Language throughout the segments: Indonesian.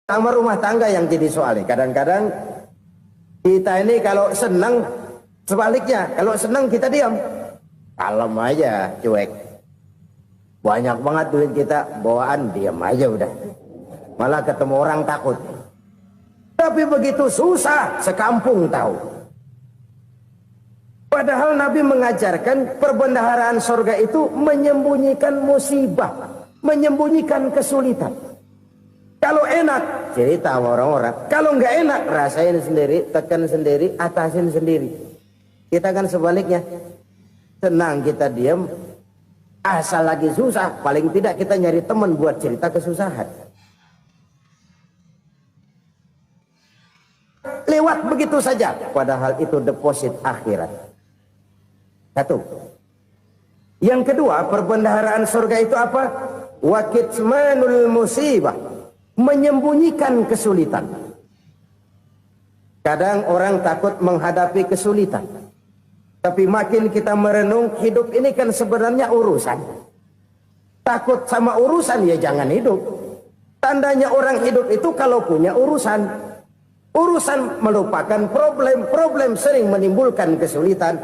Sama rumah tangga yang jadi soalnya. Kadang-kadang kita ini kalau senang, sebaliknya, kalau senang kita diam. Kalem aja, cuek. Banyak banget duit kita, bawaan diam aja udah. Malah ketemu orang takut. Tapi begitu susah, sekampung tahu. Padahal Nabi mengajarkan perbendaharaan surga itu menyembunyikan musibah, menyembunyikan kesulitan. Kalau enak, cerita sama orang-orang. Kalau nggak enak, rasain sendiri, tekan sendiri, atasin sendiri. Kita kan sebaliknya. Senang kita diam, asal lagi susah, paling tidak kita nyari teman buat cerita kesusahan. Lewat begitu saja, padahal itu deposit akhirat. Satu. Yang kedua, perbendaharaan surga itu apa? Wa kitmanul musibah. Menyembunyikan kesulitan. Kadang orang takut menghadapi kesulitan. Tapi makin kita merenung, hidup ini kan sebenarnya urusan. Takut sama urusan, ya jangan hidup. Tandanya orang hidup itu kalau punya urusan. Urusan melupakan problem. Problem sering menimbulkan kesulitan.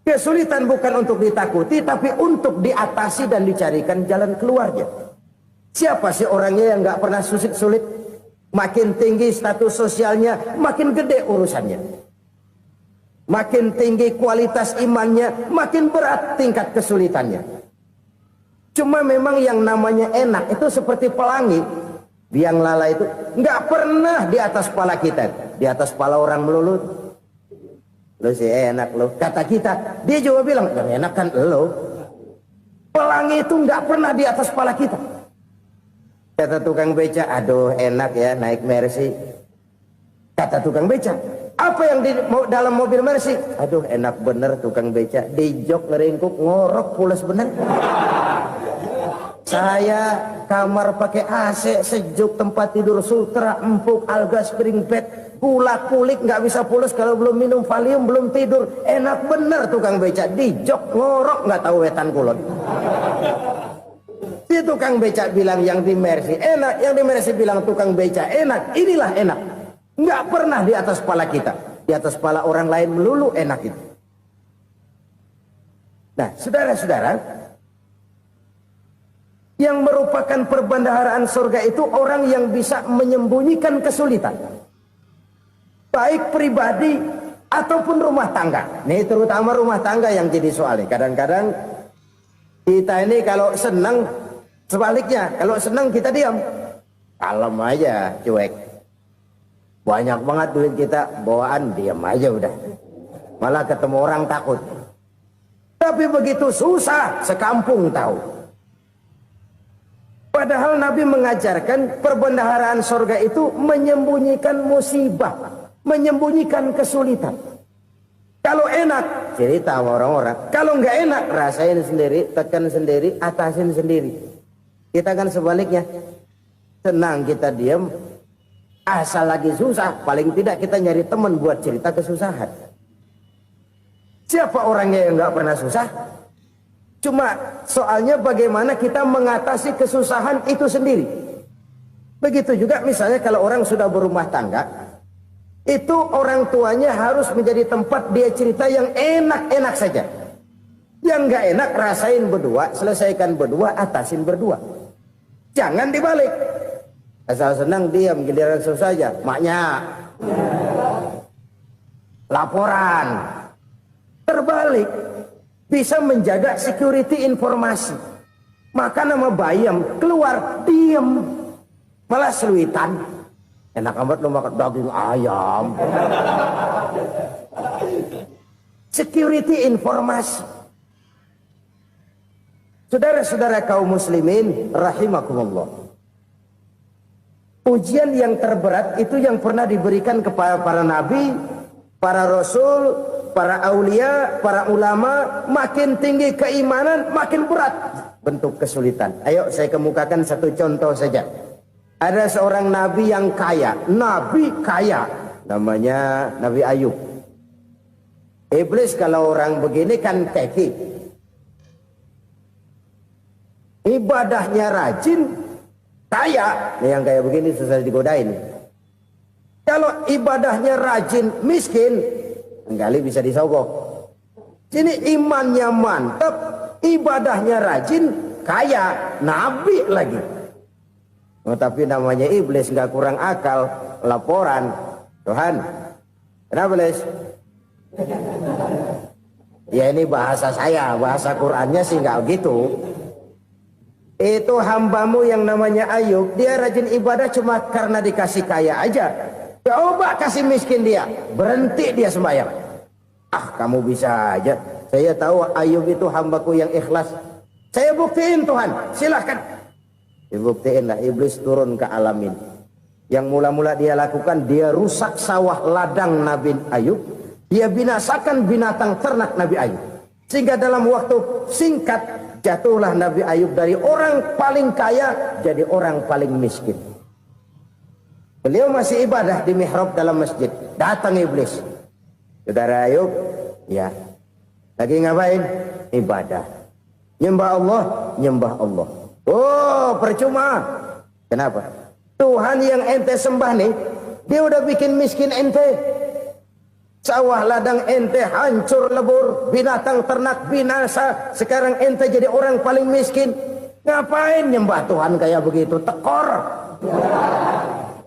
Kesulitan bukan untuk ditakuti, tapi untuk diatasi dan dicarikan jalan keluarnya. Siapa sih orangnya yang nggak pernah sulit-sulit? Makin tinggi status sosialnya, makin gede urusannya. Makin tinggi kualitas imannya, makin berat tingkat kesulitannya. Cuma memang yang namanya enak itu seperti pelangi. Biang lala itu nggak pernah di atas kepala kita, di atas kepala orang melulu. Lo sih enak lo, kata kita. Dia juga bilang yang enak kan lo. Pelangi itu nggak pernah di atas kepala kita. Kata tukang beca, aduh enak ya naik Mercy. Kata tukang beca, apa yang di dalam mobil Mercy? Aduh enak bener tukang beca, di jok ngeringkuk ngorok pules bener. Saya kamar pakai AC sejuk, tempat tidur sutra empuk, alga spring bed, gula kulik nggak bisa pules kalau belum minum Valium, belum tidur. Enak bener tukang beca, di jok ngorok nggak tahu wetan kulon. Si tukang becak bilang yang di Mercy enak, yang di Mercy bilang tukang becak enak. Inilah enak. Nggak pernah di atas kepala kita. Di atas kepala orang lain melulu enak itu. Nah, saudara-saudara, yang merupakan perbendaharaan surga itu orang yang bisa menyembunyikan kesulitan. Baik pribadi ataupun rumah tangga. Nih terutama rumah tangga yang jadi soalnya. Kadang-kadang kita ini kalau senang, sebaliknya, kalau senang kita diam. Kalem aja, cuek. Banyak banget duit kita, bawaan diam aja udah. Malah ketemu orang takut. Tapi begitu susah, sekampung tahu. Padahal Nabi mengajarkan perbendaharaan surga itu menyembunyikan musibah, menyembunyikan kesulitan. Kalau enak, cerita sama orang-orang. Kalau nggak enak, rasain sendiri, tekan sendiri, atasin sendiri. Kita kan sebaliknya. Senang kita diam, asal lagi susah, paling tidak kita nyari teman buat cerita kesusahan. Siapa orangnya yang nggak pernah susah? Cuma soalnya bagaimana kita mengatasi kesusahan itu sendiri. Begitu juga misalnya kalau orang sudah berumah tangga, itu orang tuanya harus menjadi tempat dia cerita yang enak-enak saja. Yang nggak enak rasain berdua, selesaikan berdua, atasin berdua. Jangan dibalik. Asal senang diam, giliran susah saja. Maknya laporan. Terbalik. Bisa menjaga security informasi. Maka nama bayam keluar diam, malah seluitan. Enak amat lo makan daging ayam. Security informasi. Saudara-saudara kaum muslimin rahimakumullah. Ujian yang terberat itu yang pernah diberikan kepada para nabi, para rasul, para aulia, para ulama. Makin tinggi keimanan, makin berat bentuk kesulitan. Ayo saya kemukakan satu contoh saja. Ada seorang nabi yang kaya, nabi kaya, namanya Nabi Ayub. Iblis kalau orang begini kan teki. Ibadahnya rajin, kaya, yang kayak begini susah digodain. Kalau ibadahnya rajin, miskin, kali bisa disogok. Sini imannya mantap, ibadahnya rajin, kaya, nabi lagi. Oh, tapi namanya iblis nggak kurang akal, laporan, Tuhan, kenapa Les? Ya ini bahasa saya, bahasa Qurannya sih nggak gitu. Itu hambamu yang namanya Ayub, dia rajin ibadah cuma karena dikasih kaya aja. Coba kasih miskin dia, berhenti dia sembahyang. Ah, kamu bisa aja. Saya tahu Ayub itu hambaku yang ikhlas. Saya buktiin Tuhan, silahkan. Dibuktiin lah, iblis turun ke alam ini. Yang mula-mula dia lakukan, dia rusak sawah ladang Nabi Ayub. Dia binasakan binatang ternak Nabi Ayub. Sehingga dalam waktu singkat, jatuhlah Nabi Ayub dari orang paling kaya, jadi orang paling miskin. Beliau masih ibadah di mihrab dalam masjid. Datang iblis. Saudara Ayub, ya. Lagi ngapain? Ibadah. Nyembah Allah, nyembah Allah. Oh, percuma. Kenapa? Tuhan yang ente sembah nih, dia udah bikin miskin ente. Sawah ladang ente hancur lebur, binatang ternak binasa. Sekarang ente jadi orang paling miskin. Ngapain nyembah Tuhan kayak begitu? Tekor.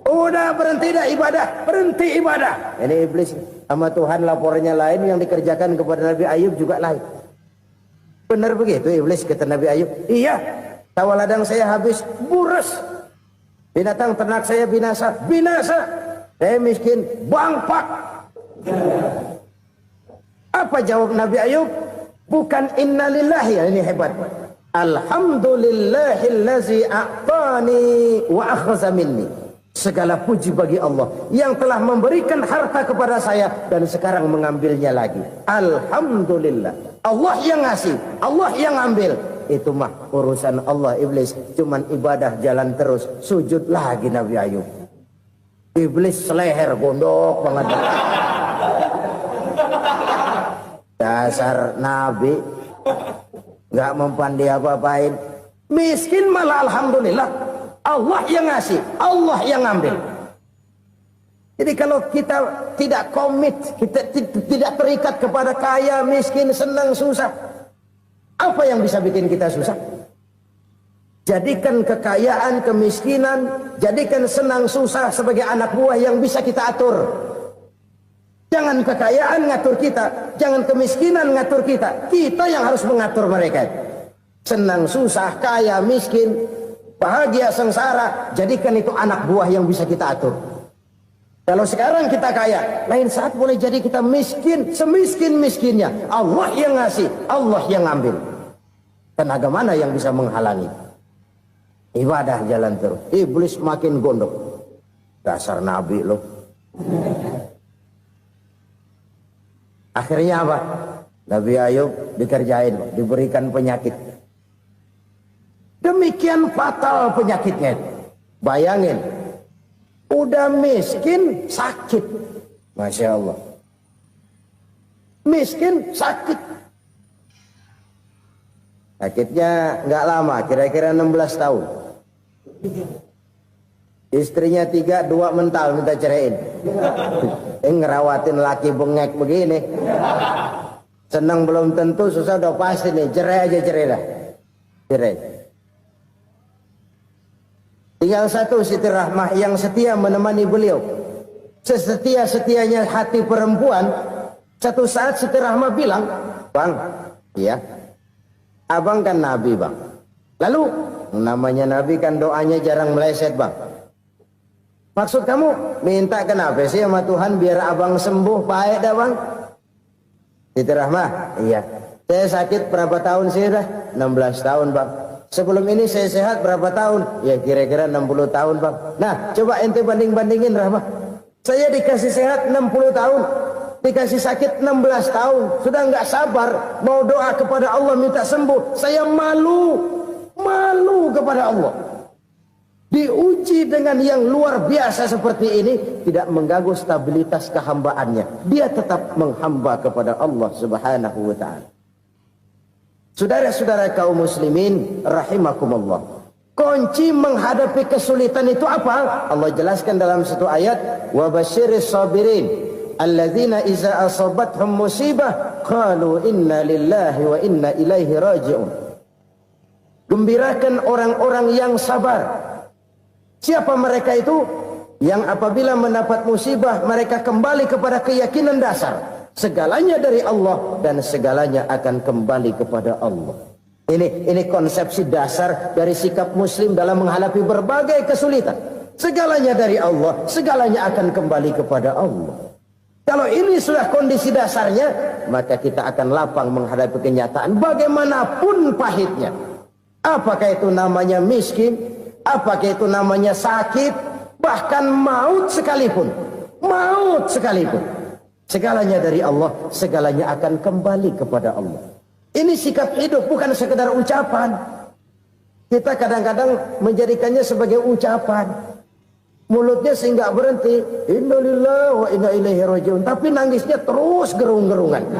Udah berhenti dah ibadah, berhenti ibadah. Ini iblis sama Tuhan laporannya lain, yang dikerjakan kepada Nabi Ayub juga lain. Benar begitu iblis kata Nabi Ayub? Iya, sawah ladang saya habis, buras. Binatang ternak saya binasa, binasa. Saya miskin, bangpak. Apa jawab Nabi Ayub? Bukan innalillahi, ya ini hebat. Alhamdulillahillazi a'tani wa akhza minni. Segala puji bagi Allah yang telah memberikan harta kepada saya dan sekarang mengambilnya lagi. Alhamdulillah. Allah yang ngasih, Allah yang ambil. Itu mah urusan Allah. Iblis cuman ibadah jalan terus, sujud lagi Nabi Ayub. Iblis seleher gondok banget. Dasar Nabi nggak mempan dia apa-apain. Miskin malah alhamdulillah. Allah yang ngasih, Allah yang ngambil. Jadi kalau kita tidak komit, kita tidak terikat kepada kaya, miskin, senang, susah, apa yang bisa bikin kita susah? Jadikan kekayaan, kemiskinan, jadikan senang, susah sebagai anak buah yang bisa kita atur. Jangan kekayaan ngatur kita, jangan kemiskinan ngatur kita. Kita yang harus mengatur mereka. Senang, susah, kaya, miskin, bahagia, sengsara, jadikan itu anak buah yang bisa kita atur. Kalau sekarang kita kaya, lain saat boleh jadi kita miskin, semiskin-miskinnya. Allah yang ngasih, Allah yang ngambil. Tenaga mana yang bisa menghalangi? Ibadah jalan terus. Iblis makin gondok. Dasar Nabi loh. Akhirnya apa? Nabi Ayub dikerjain, diberikan penyakit. Demikian fatal penyakitnya. Bayangin, udah miskin sakit. Masya Allah. Miskin sakit. Sakitnya nggak lama, kira-kira 16 tahun. Istrinya 3, 2 mental minta ceraiin. Ngerawatin laki bengek begini. Senang belum tentu, susah udah pasti nih. Cerai aja, cerai dah. Cerai. Tinggal satu Siti Rahmah yang setia menemani beliau. Sesetia-setianya hati perempuan. Satu saat Siti Rahmah bilang, Bang, iya, abang kan Nabi bang. Lalu, namanya Nabi kan doanya jarang meleset bang. Maksud kamu minta kenapa sih sama Tuhan biar abang sembuh baik dah bang? Siti Rahmah, iya. Saya sakit berapa tahun sih dah? 16 tahun bang. Sebelum ini saya sehat berapa tahun? Ya kira-kira 60 tahun bang. Nah coba ente banding-bandingin Rahmah. Saya dikasih sehat 60 tahun. Dikasih sakit 16 tahun. Sudah nggak sabar. Mau doa kepada Allah minta sembuh. Saya malu. Malu kepada Allah. Diuji dengan yang luar biasa seperti ini. Tidak mengganggu stabilitas kehambaannya. Dia tetap menghamba kepada Allah subhanahu wa ta'ala. Saudara-saudara kaum muslimin rahimakumullah. Kunci menghadapi kesulitan itu apa? Allah jelaskan dalam satu ayat, wa basyiris sabirin alladzina iza asabathum musibah qalu inna lillahi wa inna ilaihi raji'un. Gembirakan orang-orang yang sabar. Siapa mereka itu? Yang apabila mendapat musibah mereka kembali kepada keyakinan dasar, segalanya dari Allah dan segalanya akan kembali kepada Allah. Ini konsepsi dasar dari sikap muslim dalam menghadapi berbagai kesulitan. Segalanya dari Allah, segalanya akan kembali kepada Allah. Kalau ini sudah kondisi dasarnya, maka kita akan lapang menghadapi kenyataan bagaimanapun pahitnya. Apakah itu namanya miskin, apakah itu namanya sakit, bahkan maut sekalipun. Maut sekalipun. Segalanya dari Allah, segalanya akan kembali kepada Allah. Ini sikap hidup, bukan sekedar ucapan. Kita kadang-kadang menjadikannya sebagai ucapan. Mulutnya sehingga berhenti, innalillahi wa inna ilaihi raji'un, tapi nangisnya terus gerung-gerungan.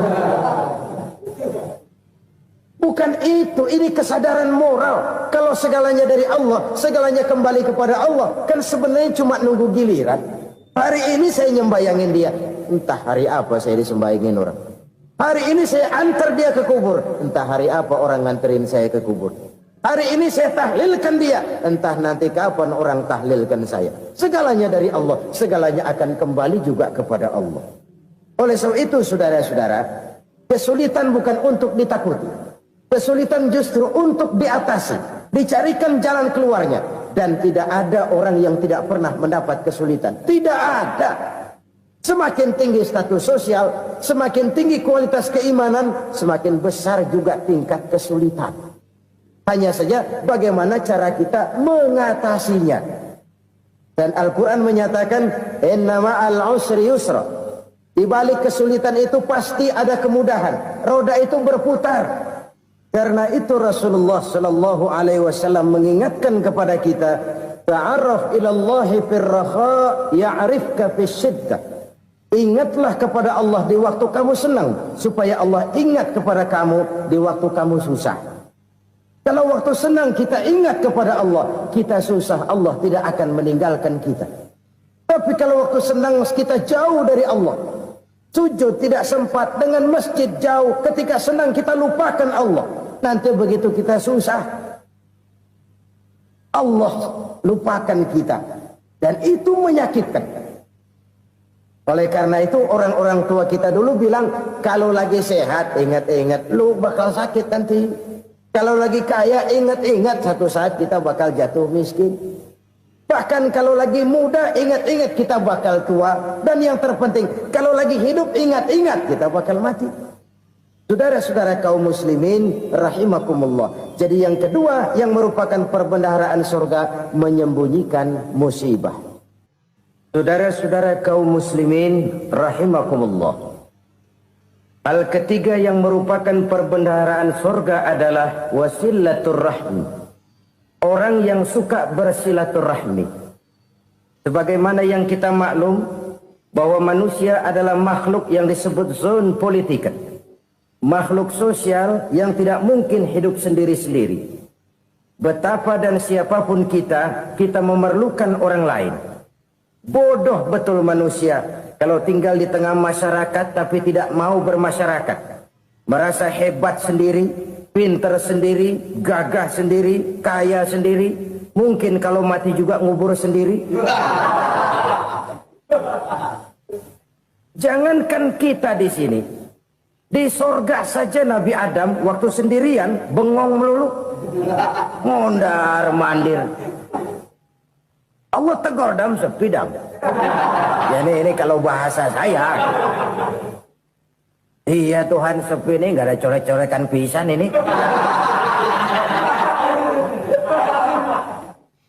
Bukan itu, ini kesadaran moral. Kalau segalanya dari Allah, segalanya kembali kepada Allah, kan sebenarnya cuma nunggu giliran. Hari ini saya nyembayangin dia, entah hari apa saya disembayangin orang. Hari ini saya antar dia ke kubur, entah hari apa orang nganterin saya ke kubur. Hari ini saya tahlilkan dia, entah nanti kapan orang tahlilkan saya. Segalanya dari Allah, segalanya akan kembali juga kepada Allah. Oleh sebab itu saudara-saudara, kesulitan bukan untuk ditakuti. Kesulitan justru untuk diatasi, dicarikan jalan keluarnya. Dan tidak ada orang yang tidak pernah mendapat kesulitan. Tidak ada. Semakin tinggi status sosial, semakin tinggi kualitas keimanan, semakin besar juga tingkat kesulitan. Hanya saja bagaimana cara kita mengatasinya. Dan Al-Quran menyatakan, inna ma'al usri yusra. Di balik kesulitan itu pasti ada kemudahan. Roda itu berputar. Karena itu Rasulullah sallallahu alaihi wasallam mengingatkan kepada kita, ta'arraf ilallahi firraha ya'rifka fisyiddah. Ingatlah kepada Allah di waktu kamu senang, supaya Allah ingat kepada kamu di waktu kamu susah. Kalau waktu senang kita ingat kepada Allah, kita susah, Allah tidak akan meninggalkan kita. Tapi kalau waktu senang kita jauh dari Allah, sujud tidak sempat, dengan masjid jauh, ketika senang kita lupakan Allah. Nanti begitu kita susah, Allah lupakan kita. Dan itu menyakitkan. Oleh karena itu orang-orang tua kita dulu bilang, kalau lagi sehat ingat-ingat lu bakal sakit nanti. Kalau lagi kaya ingat-ingat satu saat kita bakal jatuh miskin. Bahkan kalau lagi muda ingat-ingat kita bakal tua. Dan yang terpenting, kalau lagi hidup ingat-ingat kita bakal mati. Saudara-saudara kaum muslimin rahimakumullah. Jadi yang kedua yang merupakan perbendaharaan surga, menyembunyikan musibah. Saudara-saudara kaum muslimin rahimakumullah. Hal ketiga yang merupakan perbendaharaan surga adalah wasilaturrahmi. Orang yang suka bersilaturahmi. Sebagaimana yang kita maklum bahwa manusia adalah makhluk yang disebut zon politika. Makhluk sosial yang tidak mungkin hidup sendiri-sendiri. Betapa dan siapapun kita memerlukan orang lain. Bodoh betul manusia kalau tinggal di tengah masyarakat tapi tidak mau bermasyarakat. Merasa hebat sendiri, pinter sendiri, gagah sendiri, kaya sendiri. Mungkin kalau mati juga ngubur sendiri. Jangankan kita di sini, di sorga saja Nabi Adam waktu sendirian bengong melulu, mondar mandir. Allah tegur dam sepi dam. Ya ini kalau bahasa saya. Iya Tuhan sepi ini, nggak ada coret-coretan pisan ini.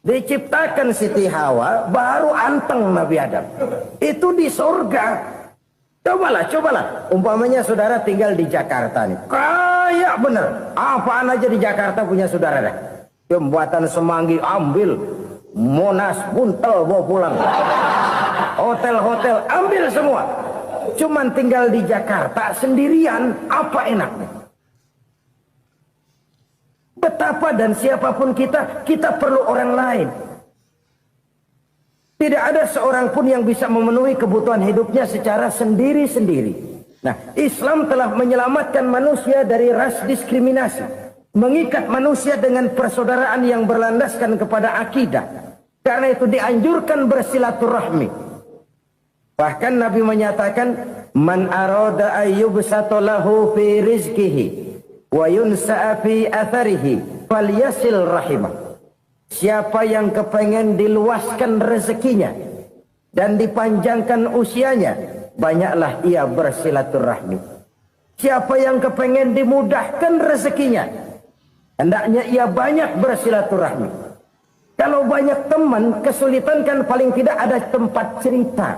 Diciptakan Siti Hawa baru anteng Nabi Adam. Itu di sorga. Cobalah. Umpamanya saudara tinggal di Jakarta nih. Kaya bener. Apaan aja di Jakarta punya saudara dah. Jembatan Semanggi ambil. Monas buntel bawa pulang. Hotel-hotel ambil semua. Cuman tinggal di Jakarta sendirian, apa enaknya? Betapa dan siapapun kita perlu orang lain. Tidak ada seorang pun yang bisa memenuhi kebutuhan hidupnya secara sendiri-sendiri. Nah, Islam telah menyelamatkan manusia dari ras diskriminasi, mengikat manusia dengan persaudaraan yang berlandaskan kepada akidah. Karena itu dianjurkan bersilaturahmi. Bahkan Nabi menyatakan, man arada ayyubsata lahu fi rizqihi wa yunsa'a fi atharihi falyasil rahimah. Siapa yang kepengen diluaskan rezekinya dan dipanjangkan usianya, banyaklah ia bersilaturahmi. Siapa yang kepengen dimudahkan rezekinya, hendaknya ia banyak bersilaturahmi. Kalau banyak teman, kesulitan kan paling tidak ada tempat cerita.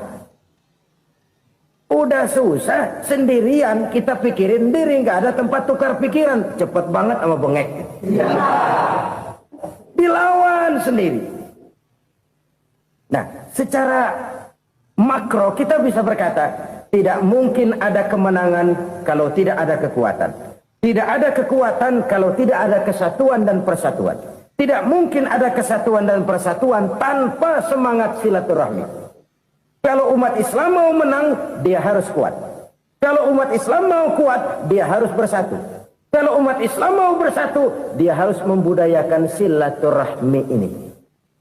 Udah susah, sendirian kita pikirin diri, nggak ada tempat tukar pikiran. Cepet banget sama bengek. Dilawan sendiri. Nah, secara makro kita bisa berkata, tidak mungkin ada kemenangan kalau tidak ada kekuatan. Tidak ada kekuatan kalau tidak ada kesatuan dan persatuan. Tidak mungkin ada kesatuan dan persatuan tanpa semangat silaturahmi. Kalau umat Islam mau menang, dia harus kuat. Kalau umat Islam mau kuat, dia harus bersatu. Kalau umat Islam mau bersatu, dia harus membudayakan silaturahmi ini.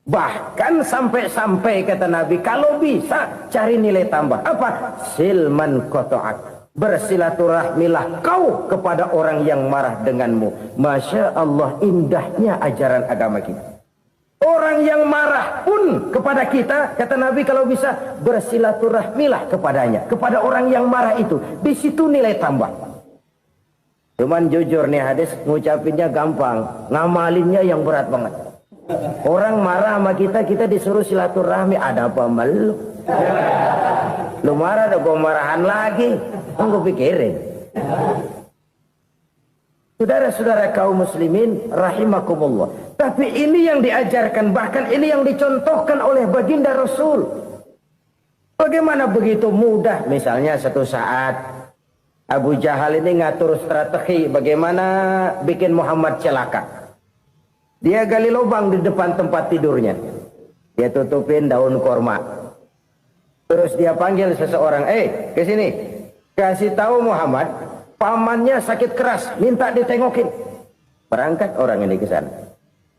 Bahkan sampai-sampai kata Nabi, kalau bisa cari nilai tambah. Apa? Silman koto'ak. Bersilaturahmilah kau kepada orang yang marah denganmu. Masya Allah, indahnya ajaran agama kita. Orang yang marah pun kepada kita, kata Nabi, kalau bisa bersilaturahmilah kepadanya. Kepada orang yang marah itu. Di situ nilai tambah. Cuman jujur nih hadis, ngucapinnya gampang, ngamalinnya yang berat banget. Orang marah sama kita disuruh silaturahmi, ada apa malu? Lu marah, ada gua marahan lagi. Tunggu pikirin. Saudara-saudara kaum muslimin rahimakumullah. Tapi ini yang diajarkan, bahkan ini yang dicontohkan oleh baginda Rasul. Bagaimana begitu mudah, misalnya satu saat Abu Jahal ini ngatur strategi bagaimana bikin Muhammad celaka. Dia gali lubang di depan tempat tidurnya. Dia tutupin daun korma. Terus dia panggil seseorang, ke sini. Kasih tahu Muhammad, pamannya sakit keras, minta ditengokin. Berangkat orang ini ke sana.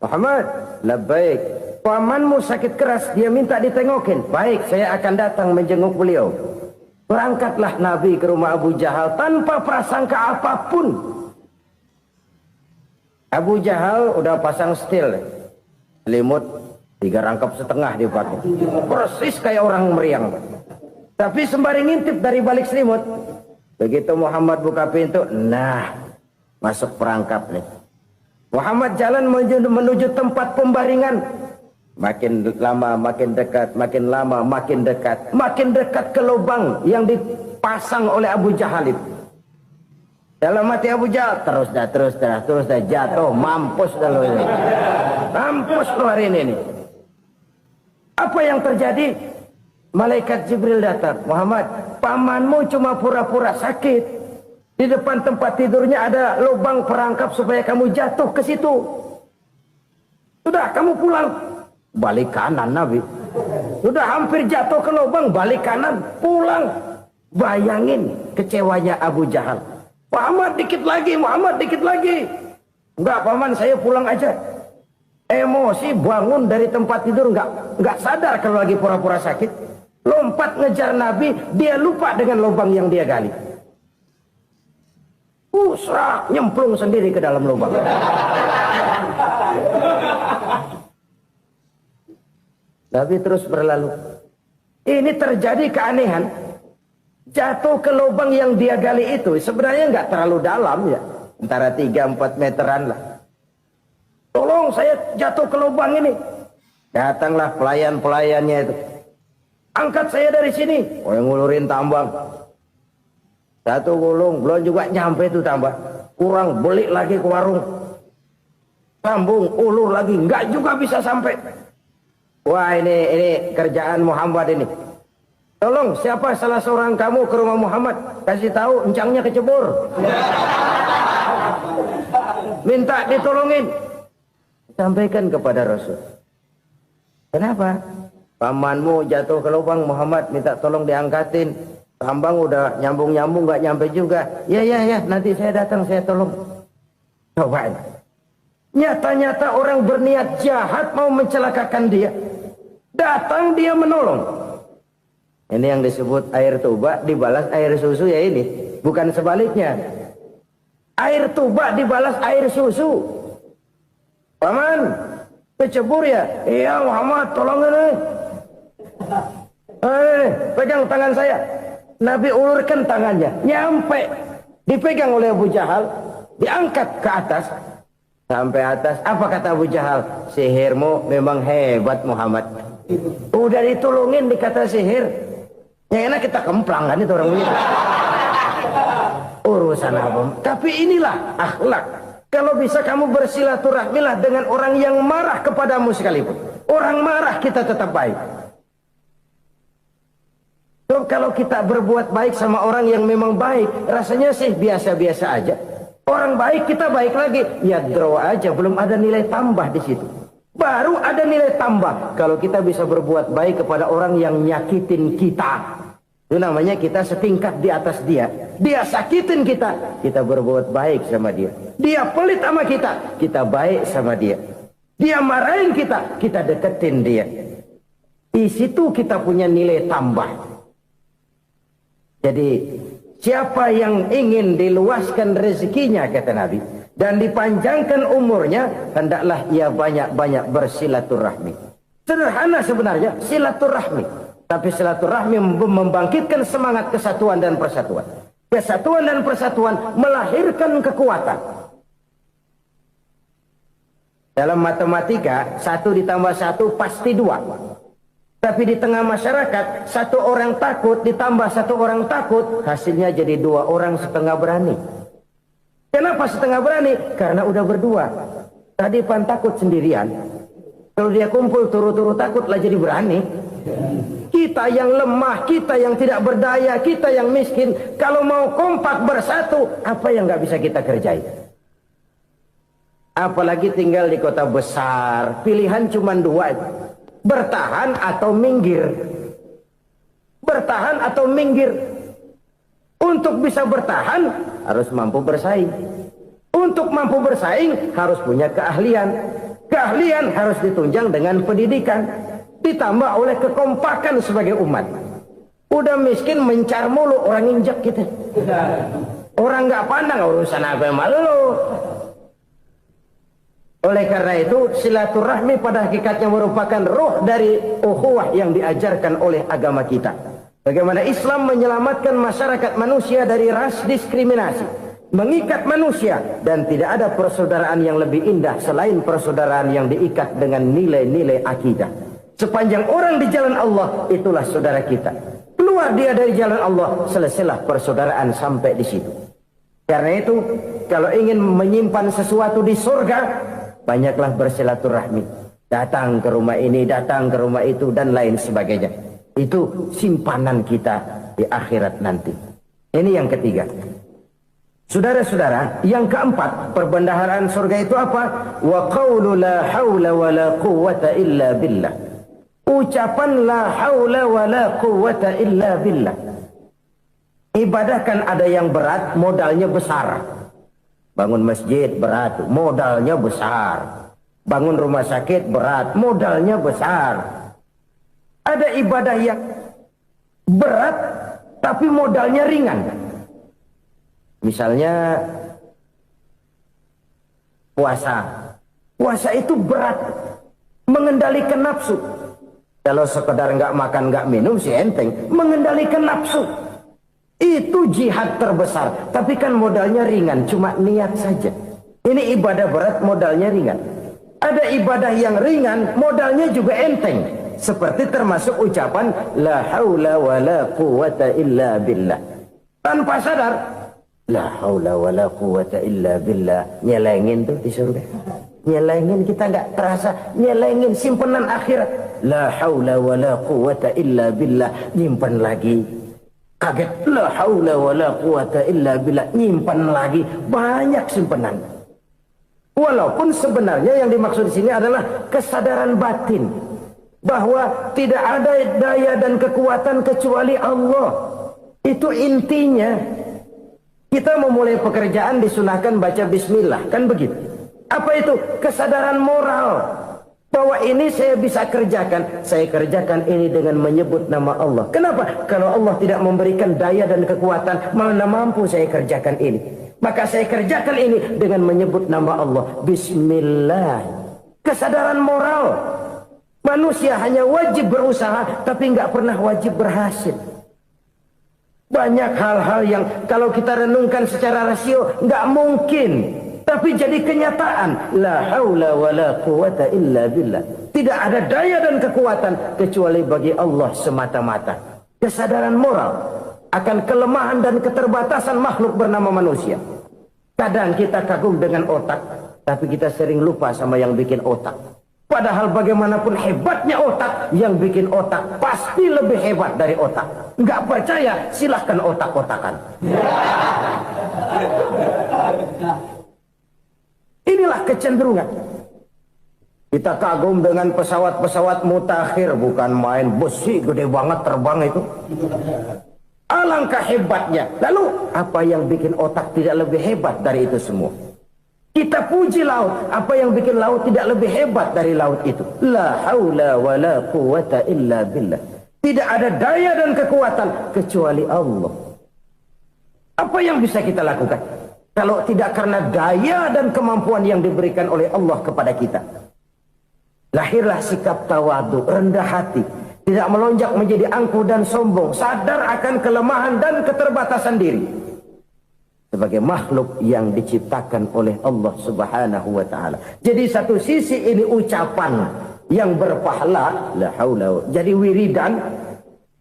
Muhammad, labbaik. Pamanmu sakit keras, dia minta ditengokin. Baik, saya akan datang menjenguk beliau. Berangkatlah Nabi ke rumah Abu Jahal tanpa prasangka apapun. Abu Jahal udah pasang setil, selimut 3 rangkap setengah dipakai, persis kayak orang meriang. Tapi sembari ngintip dari balik selimut, begitu Muhammad buka pintu, nah masuk perangkap nih. Muhammad jalan menuju tempat pembaringan. Makin lama makin dekat, makin lama makin dekat, makin dekat ke lubang yang dipasang oleh Abu Jahal itu. Dalam hati Abu Jahal, terus dah jatuh, mampus dah lo ini. Mampus lo hari ini nih. Apa yang terjadi? Malaikat Jibril datang. Muhammad, pamanmu cuma pura-pura sakit. Di depan tempat tidurnya ada lubang perangkap supaya kamu jatuh ke situ. Sudah, kamu pulang. Balik kanan Nabi. Sudah hampir jatuh ke lubang, balik kanan, pulang. Bayangin kecewanya Abu Jahal. Muhammad dikit lagi, Muhammad dikit lagi. Enggak paman, saya pulang aja. Emosi bangun dari tempat tidur, enggak sadar kalau lagi pura-pura sakit. Lompat ngejar Nabi, dia lupa dengan lubang yang dia gali. Serak, nyemplung sendiri ke dalam lubang. Nabi terus berlalu. Ini terjadi keanehan. Jatuh ke lubang yang dia gali itu sebenarnya nggak terlalu dalam ya, antara 3-4 meteran lah. Tolong saya jatuh ke lubang ini. Datanglah pelayan-pelayannya itu. Angkat saya dari sini. Oh, yang ngulurin tambang. Satu gulung, belum juga nyampe itu tambah. Kurang, beli lagi ke warung. Sambung, ulur lagi, nggak juga bisa sampai. Wah, ini kerjaan Muhammad ini. Tolong, siapa salah seorang kamu ke rumah Muhammad, kasih tahu encangnya kecebur. Minta ditolongin. Sampaikan kepada Rasul. Kenapa? Pamanmu jatuh ke lubang, Muhammad minta tolong diangkatin. Hambang udah nyambung-nyambung gak nyampe juga. Ya, nanti saya datang, saya tolong. Coba. Nyata-nyata orang berniat jahat mau mencelakakan dia. Datang dia menolong. Ini yang disebut air tuba dibalas air susu ya ini. Bukan sebaliknya. Air tuba dibalas air susu. Paman, kecebur ya? Iya Muhammad, tolong ini. Pegang tangan saya. Nabi ulurkan tangannya. Nyampe. Dipegang oleh Abu Jahal. Diangkat ke atas. Sampai atas. Apa kata Abu Jahal? Sihirmu memang hebat Muhammad. Udah ditolongin dikata sihir. Yang enak kita kemplang kan itu orang begitu. Urusan apa? Tapi inilah akhlak. Kalau bisa kamu bersilaturahmilah dengan orang yang marah kepadamu sekalipun. Orang marah kita tetap baik. So, kalau kita berbuat baik sama orang yang memang baik, rasanya sih biasa-biasa aja. Orang baik kita baik lagi. Ya draw aja, belum ada nilai tambah di situ. Baru ada nilai tambah kalau kita bisa berbuat baik kepada orang yang nyakitin kita. Itu namanya kita setingkat di atas dia. Dia sakitin kita, kita berbuat baik sama dia. Dia pelit sama kita, kita baik sama dia. Dia marahin kita, kita deketin dia. Di situ kita punya nilai tambah. Jadi siapa yang ingin diluaskan rezekinya kata Nabi dan dipanjangkan umurnya, hendaklah ia banyak-banyak bersilaturahmi. Sederhana sebenarnya silaturahmi. Tapi silaturahmi membangkitkan semangat kesatuan dan persatuan. Kesatuan dan persatuan melahirkan kekuatan. Dalam matematika, 1 ditambah 1 pasti 2. Tapi di tengah masyarakat, 1 orang takut ditambah 1 orang takut, hasilnya jadi 2 orang setengah berani. Kenapa setengah berani? Karena udah berdua. Tadi pan takut sendirian. Kalau dia kumpul turu-turu takutlah jadi berani. Kita yang lemah, kita yang tidak berdaya, kita yang miskin, kalau mau kompak bersatu, apa yang nggak bisa kita kerjain? Apalagi tinggal di kota besar, pilihan cuma 2, bertahan atau minggir. Bertahan atau minggir. Untuk bisa bertahan harus mampu bersaing. Untuk mampu bersaing harus punya keahlian. Keahlian harus ditunjang dengan pendidikan. Ditambah oleh kekompakan sebagai umat. Udah miskin mencar mulu, orang injak kita. Orang nggak pandang urusan apa yang malu. Oleh karena itu silaturahmi pada hakikatnya merupakan roh dari ukhuwah yang diajarkan oleh agama kita. Bagaimana Islam menyelamatkan masyarakat manusia dari ras diskriminasi, mengikat manusia, dan tidak ada persaudaraan yang lebih indah selain persaudaraan yang diikat dengan nilai-nilai akidah. Sepanjang orang di jalan Allah, itulah saudara kita. Keluar dia dari jalan Allah, selesailah persaudaraan sampai di situ. Karena itu, kalau ingin menyimpan sesuatu di surga, banyaklah bersilaturahmi. Datang ke rumah ini, datang ke rumah itu, dan lain sebagainya. Itu simpanan kita di akhirat nanti. Ini yang ketiga. Saudara-saudara, yang keempat, perbendaharaan surga itu apa? Wa qawlu la hawla wa la quwwata illa billah. Ucapan la haula wa la quwwata illa billah. Ibadah kan ada yang berat, modalnya besar. Bangun masjid berat, modalnya besar. Bangun rumah sakit berat, modalnya besar. Ada ibadah yang berat, tapi modalnya ringan. Misalnya puasa. Puasa itu berat, mengendalikan nafsu. Kalau sekedar nggak makan nggak minum sih enteng, mengendalikan nafsu itu jihad terbesar. Tapi kan modalnya ringan, cuma niat saja. Ini ibadah berat, modalnya ringan. Ada ibadah yang ringan, modalnya juga enteng. Seperti termasuk ucapan la haula wa la quwwata illa billah. Tanpa sadar, la haula wa la quwwata illa billah, nyelengin tuh di surga. Nyelengin, kita nggak terasa, nyelengin simpenan akhirat. La haula wa la quwwata illa billah, nyimpan lagi. Kaget, la haula wala quwata illa billah, nyimpan lagi, banyak simpanan. Walaupun sebenarnya yang dimaksud di sini adalah kesadaran batin bahwa tidak ada daya dan kekuatan kecuali Allah. Itu intinya. Kita memulai pekerjaan disunahkan baca bismillah, kan begitu? Apa itu? Kesadaran moral bahwa ini saya bisa kerjakan. Saya kerjakan ini dengan menyebut nama Allah. Kenapa? Kalau Allah tidak memberikan daya dan kekuatan, mana mampu saya kerjakan ini. Maka saya kerjakan ini dengan menyebut nama Allah. Bismillah. Kesadaran moral. Manusia hanya wajib berusaha, tapi nggak pernah wajib berhasil. Banyak hal-hal yang kalau kita renungkan secara rasio nggak mungkin. Tapi jadi kenyataan. La haula wa la quwata illa billah. Tidak ada daya dan kekuatan kecuali bagi Allah semata-mata. Kesadaran moral akan kelemahan dan keterbatasan makhluk bernama manusia. Kadang kita kagum dengan otak, tapi kita sering lupa sama yang bikin otak. Padahal bagaimanapun hebatnya otak, yang bikin otak pasti lebih hebat dari otak. Nggak percaya? Silahkan otak-otakan. Inilah kecenderungan. Kita kagum dengan pesawat-pesawat mutakhir, bukan main, besi gede banget terbang itu. Alangkah hebatnya. Lalu apa yang bikin otak tidak lebih hebat dari itu semua? Kita puji laut. Apa yang bikin laut tidak lebih hebat dari laut itu? La haula wa la quwata illa billah. Tidak ada daya dan kekuatan kecuali Allah. Apa yang bisa kita lakukan kalau tidak karena daya dan kemampuan yang diberikan oleh Allah kepada kita? Lahirlah sikap tawadu, rendah hati, tidak melonjak menjadi angkuh dan sombong, sadar akan kelemahan dan keterbatasan diri sebagai makhluk yang diciptakan oleh Allah Subhanahu wa taala. Jadi satu sisi ini ucapan yang berpahala, la haula, jadi wiridan.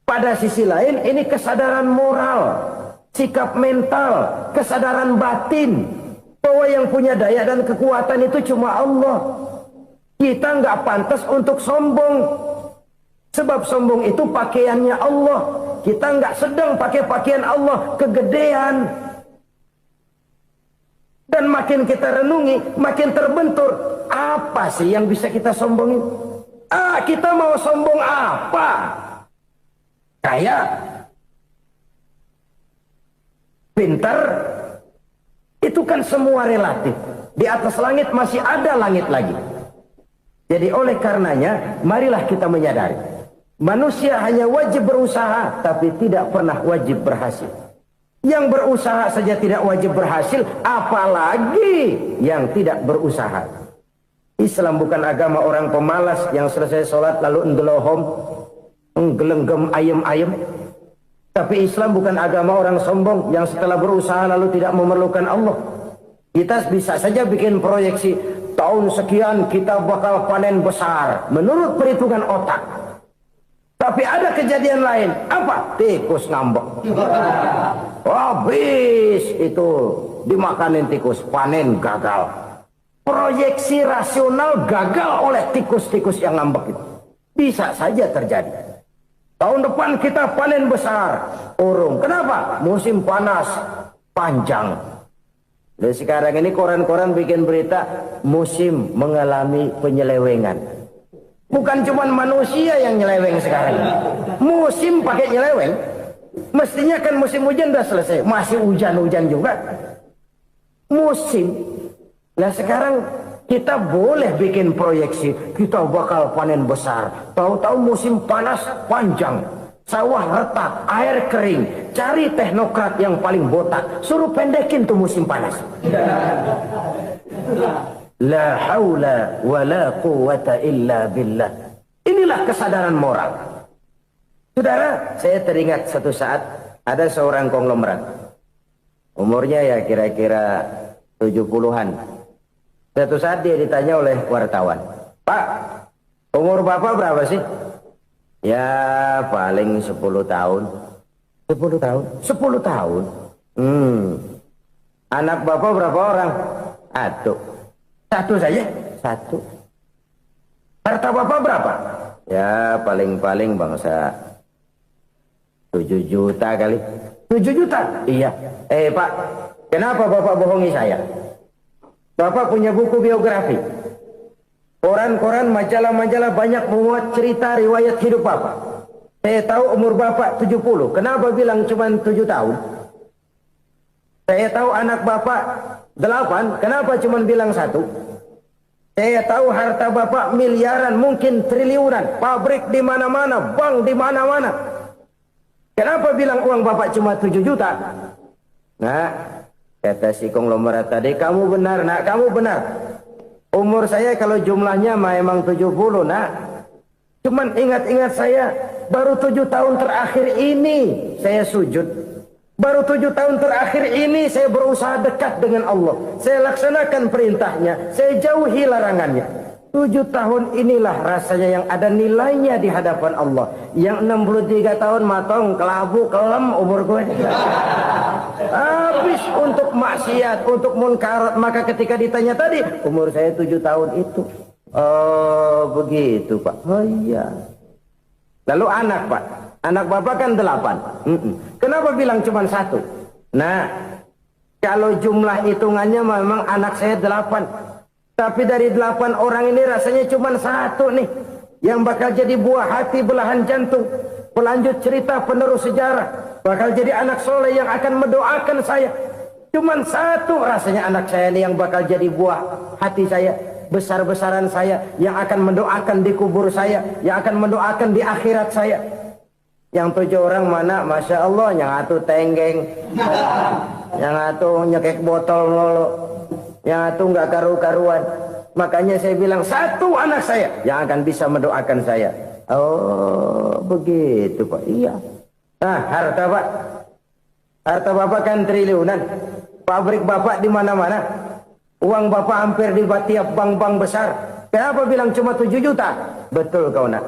Pada sisi lain ini kesadaran moral, sikap mental, kesadaran batin bahwa yang punya daya dan kekuatan itu cuma Allah. Kita nggak pantas untuk sombong, sebab sombong itu pakaiannya Allah. Kita nggak sedang pakai pakaian Allah, kegedean. Dan makin kita renungi, makin terbentur. Apa sih yang bisa kita sombongin? Kita mau sombong apa? Kaya, pintar, itu kan semua relatif. Di atas langit masih ada langit lagi. Jadi oleh karenanya, marilah kita menyadari, manusia hanya wajib berusaha, tapi tidak pernah wajib berhasil. Yang berusaha saja tidak wajib berhasil, apalagi yang tidak berusaha. Islam bukan agama orang pemalas yang selesai sholat lalu endelohom, nggelenggem ayem-ayem. Tapi Islam bukan agama orang sombong yang setelah berusaha lalu tidak memerlukan Allah. Kita bisa saja bikin proyeksi, tahun sekian kita bakal panen besar menurut perhitungan otak. Tapi ada kejadian lain. Apa? Tikus ngambek. Habis itu dimakanin tikus, panen gagal. Proyeksi rasional gagal oleh tikus-tikus yang ngambek itu. Bisa saja terjadi. Tahun depan kita panen besar, urung. Kenapa? Musim panas panjang. Dan sekarang ini koran-koran bikin berita musim mengalami penyelewengan. Bukan cuma manusia yang nyeleweng sekarang. Musim pakai nyeleweng. Mestinya kan musim hujan udah selesai, masih hujan-hujan juga. Musim. Nah sekarang kita boleh bikin proyeksi, kita bakal panen besar. Tahu-tahu musim panas panjang, sawah retak, air kering. Cari teknokrat yang paling botak, suruh pendekin tuh musim panas. La haula wa la quwata illa billah. Inilah kesadaran moral. Saudara, saya teringat satu saat ada seorang konglomerat. Umurnya ya kira-kira 70-an. Satu saat dia ditanya oleh wartawan, "Pak, umur Bapak berapa sih?" "Ya paling 10 tahun." 10 tahun? 10 tahun? Anak Bapak berapa orang? Satu. Satu saja? Satu. Harta Bapak berapa? Ya paling-paling bangsa 7 juta kali. 7 juta? Iya. Pak, kenapa Bapak bohongi saya? Bapak punya buku biografi. Koran-koran, majalah-majalah banyak memuat cerita riwayat hidup Bapak. Saya tahu umur Bapak 70. Kenapa bilang cuma 7 tahun? Saya tahu anak Bapak 8. Kenapa cuma bilang 1? Saya tahu harta Bapak miliaran, mungkin triliunan. Pabrik di mana-mana, bank di mana-mana. Kenapa bilang uang Bapak cuma 7 juta? Nah, kata si konglomerat tadi, kamu benar nak, kamu benar. Umur saya kalau jumlahnya memang 70 nak. Cuman ingat-ingat saya, baru 7 tahun terakhir ini saya sujud. Baru 7 tahun terakhir ini saya berusaha dekat dengan Allah. Saya laksanakan perintahnya, saya jauhi larangannya. 7 tahun inilah rasanya yang ada nilainya di hadapan Allah. Yang 63 tahun matong, kelabu, kelem umur gue. Habis untuk maksiat, untuk munkarat. Maka ketika ditanya tadi, umur saya 7 tahun itu. Oh begitu Pak. Oh iya. Lalu anak Pak. Anak Bapak kan 8. Kenapa bilang cuma 1? Nah, kalau jumlah hitungannya memang anak saya 8. Tapi dari 8 orang ini rasanya cuma 1 nih. Yang bakal jadi buah hati, belahan jantung. Pelanjut cerita, penerus sejarah. Bakal jadi anak soleh yang akan mendoakan saya. Cuma 1 rasanya anak saya ini yang bakal jadi buah hati saya. Besar-besaran saya. Yang akan mendoakan di kubur saya. Yang akan mendoakan di akhirat saya. Yang 7 orang mana? Masya Allah. Yang 1 tenggeng. Yang 1 nyekek botol mulu. Yang itu nggak karu-karuan. Makanya saya bilang 1 anak saya yang akan bisa mendoakan saya. Oh begitu Pak. Iya. Nah harta Pak, harta Bapak kan triliunan. Pabrik Bapak di mana-mana. Uang Bapak hampir di tiap bank-bank besar. Kenapa bilang cuma 7 juta? Betul kau nak.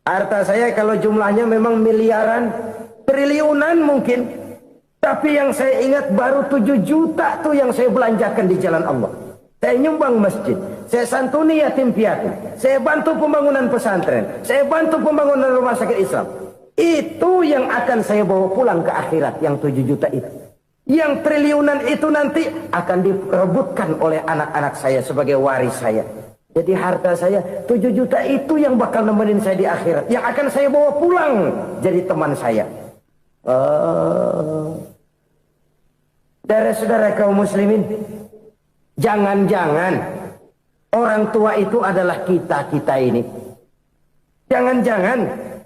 Harta saya kalau jumlahnya memang miliaran, triliunan mungkin. Tapi yang saya ingat baru 7 juta tuh yang saya belanjakan di jalan Allah. Saya nyumbang masjid, saya santuni yatim piatu, saya bantu pembangunan pesantren, saya bantu pembangunan rumah sakit Islam. Itu yang akan saya bawa pulang ke akhirat, yang 7 juta itu. Yang triliunan itu nanti akan direbutkan oleh anak-anak saya sebagai waris saya. Jadi harta saya 7 juta itu yang bakal nemenin saya di akhirat, yang akan saya bawa pulang jadi teman saya. Saudara-saudara kaum muslimin, jangan-jangan orang tua itu adalah kita-kita ini. Jangan-jangan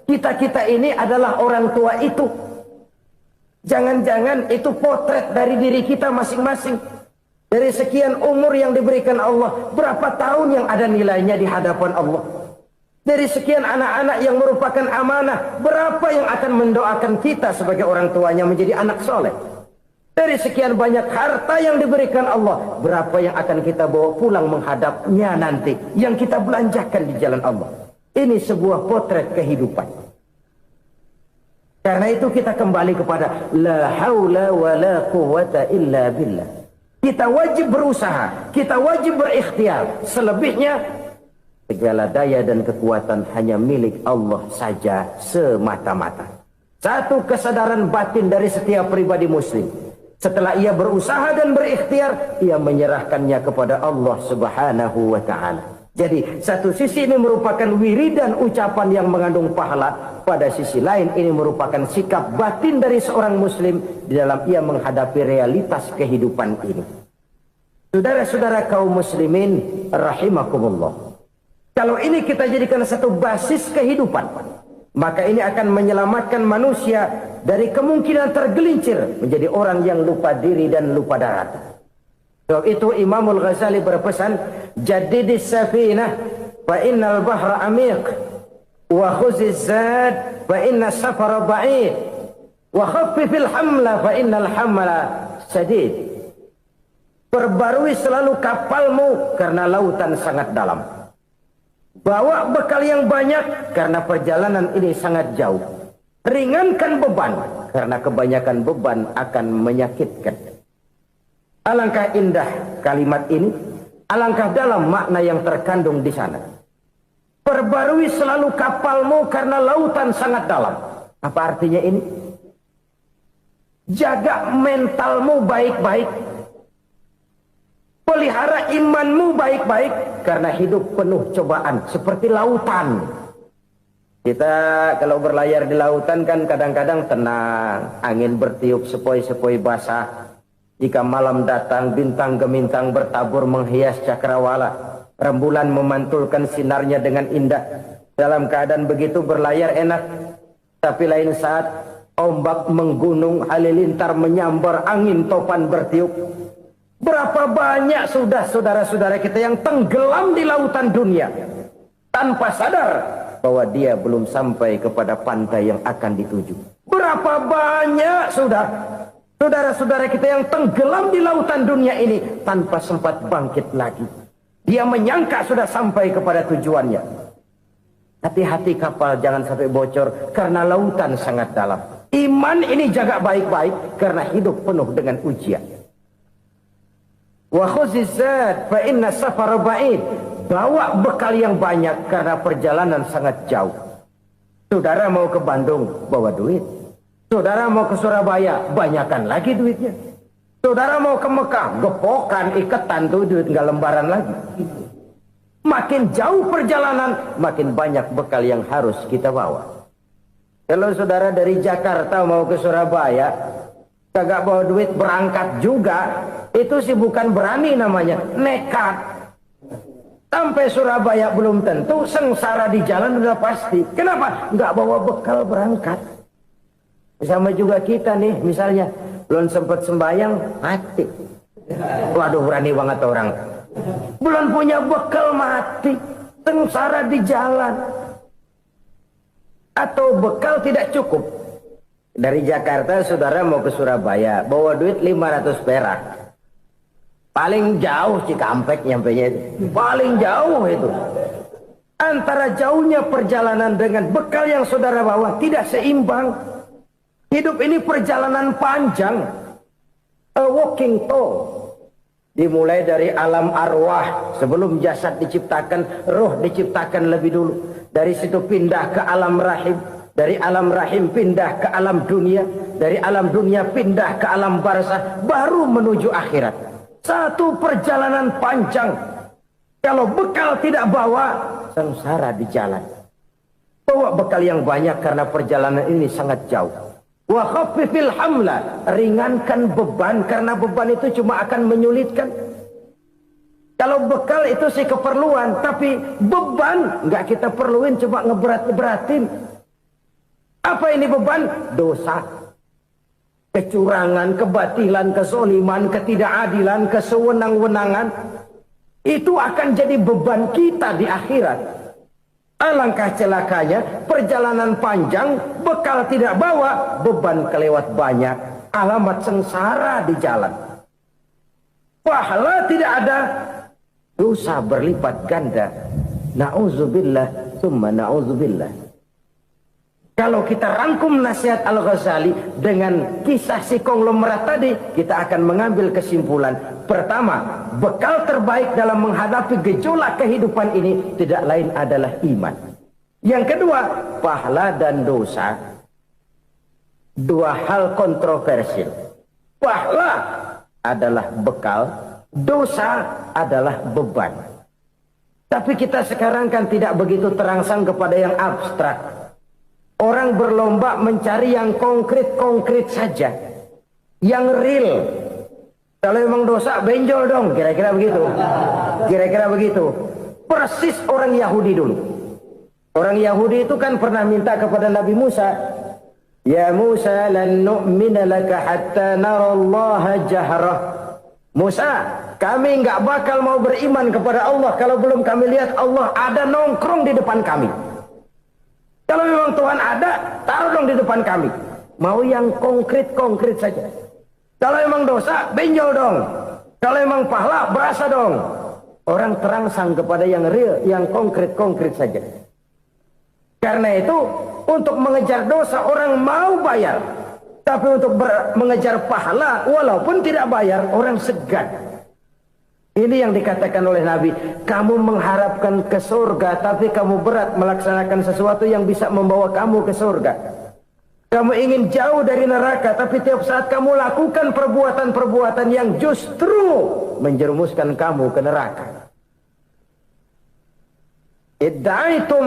kita-kita ini adalah orang tua itu. Jangan-jangan itu potret dari diri kita masing-masing. Dari sekian umur yang diberikan Allah, berapa tahun yang ada nilainya di hadapan Allah. Dari sekian anak-anak yang merupakan amanah, berapa yang akan mendoakan kita sebagai orang tuanya menjadi anak soleh. Dari sekian banyak harta yang diberikan Allah, berapa yang akan kita bawa pulang menghadapnya nanti, yang kita belanjakan di jalan Allah. Ini sebuah potret kehidupan. Karena itu kita kembali kepada la haula wa la quwwata illa billah. Kita wajib berusaha, kita wajib berikhtiar. Selebihnya segala daya dan kekuatan hanya milik Allah saja semata-mata. Satu kesadaran batin dari setiap pribadi muslim. Setelah ia berusaha dan berikhtiar, ia menyerahkannya kepada Allah Subhanahu wa ta'ala. Jadi satu sisi ini merupakan wiridan ucapan yang mengandung pahala. Pada sisi lain ini merupakan sikap batin dari seorang muslim di dalam ia menghadapi realitas kehidupan ini. Saudara-saudara kaum muslimin rahimakumullah. Kalau ini kita jadikan satu basis kehidupan, maka ini akan menyelamatkan manusia dari kemungkinan tergelincir menjadi orang yang lupa diri dan lupa darat. Sebab itu Imamul Ghazali berpesan, jadidis safinah fa innal bahra amiq wa khuziz zad fa inna safara ba'id wa khaffifil hamla fa innal hamla sadid. Perbarui selalu kapalmu karena lautan sangat dalam. Bawa bekal yang banyak karena perjalanan ini sangat jauh. Ringankan beban karena kebanyakan beban akan menyakitkan. Alangkah indah kalimat ini, alangkah dalam makna yang terkandung di sana. Perbarui selalu kapalmu karena lautan sangat dalam. Apa artinya ini? Jaga mentalmu baik-baik. Pelihara imanmu baik-baik. Karena hidup penuh cobaan. Seperti lautan. Kita kalau berlayar di lautan kan kadang-kadang tenang. Angin bertiup sepoi-sepoi basah. Jika malam datang bintang gemintang bertabur menghias cakrawala. Rembulan memantulkan sinarnya dengan indah. Dalam keadaan begitu berlayar enak. Tapi lain saat ombak menggunung, halilintar menyambar, angin topan bertiup. Berapa banyak sudah saudara-saudara kita yang tenggelam di lautan dunia tanpa sadar bahwa dia belum sampai kepada pantai yang akan dituju. Berapa banyak sudah saudara-saudara kita yang tenggelam di lautan dunia ini tanpa sempat bangkit lagi. Dia menyangka sudah sampai kepada tujuannya. Hati-hati kapal jangan sampai bocor karena lautan sangat dalam. Iman ini jaga baik-baik karena hidup penuh dengan ujian. Wa khuzizat fa inna safara ba'id. Bawa bekal yang banyak karena perjalanan sangat jauh. Saudara mau ke Bandung, bawa duit. Saudara mau ke Surabaya, banyakkan lagi duitnya. Saudara mau ke Mekah, gepokan, iketan tuh duit nggak lembaran lagi. Makin jauh perjalanan, makin banyak bekal yang harus kita bawa. Kalau saudara dari Jakarta mau ke Surabaya, kagak bawa duit berangkat juga, itu sih bukan berani namanya, nekat. Sampai Surabaya belum tentu, sengsara di jalan udah pasti. Kenapa? Nggak bawa bekal berangkat. Sama juga kita nih, misalnya belum sempat sembahyang, mati. Waduh, berani banget orang. Belum punya bekal, mati. Sengsara di jalan. Atau bekal tidak cukup. Dari Jakarta saudara mau ke Surabaya, bawa duit 500 perak. Paling jauh Cikampek nyampenya itu. Paling jauh itu. Antara jauhnya perjalanan dengan bekal yang saudara bawa tidak seimbang. Hidup ini perjalanan panjang. A walking tour. Dimulai dari alam arwah. Sebelum jasad diciptakan, roh diciptakan lebih dulu. Dari situ pindah ke alam rahim. Dari alam rahim pindah ke alam dunia. Dari alam dunia pindah ke alam barzah. Baru menuju akhirat. Satu perjalanan panjang. Kalau bekal tidak bawa, sengsara di jalan. Bawa bekal yang banyak karena perjalanan ini sangat jauh. Wa khaffifil hamla, ringankan beban karena beban itu cuma akan menyulitkan. Kalau bekal itu sih keperluan, tapi beban nggak kita perluin, cuma ngeberat-beratin. Apa ini beban? Dosa. Kecurangan, kebatilan, kesoliman, ketidakadilan, kesewenang-wenangan. Itu akan jadi beban kita di akhirat. Alangkah celakanya, perjalanan panjang, bekal tidak bawa, beban kelewat banyak. Alamat sengsara di jalan. Pahala tidak ada, dosa berlipat ganda. Na'udzubillah, summa na'udzubillah. Kalau kita rangkum nasihat Al-Ghazali dengan kisah si konglomerat tadi, kita akan mengambil kesimpulan. Pertama, bekal terbaik dalam menghadapi gejolak kehidupan ini tidak lain adalah iman. Yang kedua, pahala dan dosa. Dua hal kontroversial. Pahala adalah bekal, dosa adalah beban. Tapi kita sekarang kan tidak begitu terangsang kepada yang abstrak. Orang berlomba mencari yang konkret-konkret saja. Yang real. Kalau memang dosa, benjol dong. Kira-kira begitu. Kira-kira begitu. Persis orang Yahudi dulu. Orang Yahudi itu kan pernah minta kepada Nabi Musa. Ya Musa, lan nu'mina laka hatta narallaha jahrah. Musa, kami nggak bakal mau beriman kepada Allah kalau belum kami lihat Allah ada nongkrong di depan kami. Kalau memang Tuhan ada, taruh dong di depan kami. Mau yang konkret-konkret saja. Kalau memang dosa, benjol dong. Kalau memang pahala, berasa dong. Orang terangsang kepada yang real, yang konkret-konkret saja. Karena itu, untuk mengejar dosa, orang mau bayar. Tapi untuk mengejar pahala, walaupun tidak bayar, orang segan. Ini yang dikatakan oleh Nabi, kamu mengharapkan ke surga, tapi kamu berat melaksanakan sesuatu yang bisa membawa kamu ke surga. Kamu ingin jauh dari neraka, tapi tiap saat kamu lakukan perbuatan-perbuatan yang justru menjerumuskan kamu ke neraka. Idda'aitum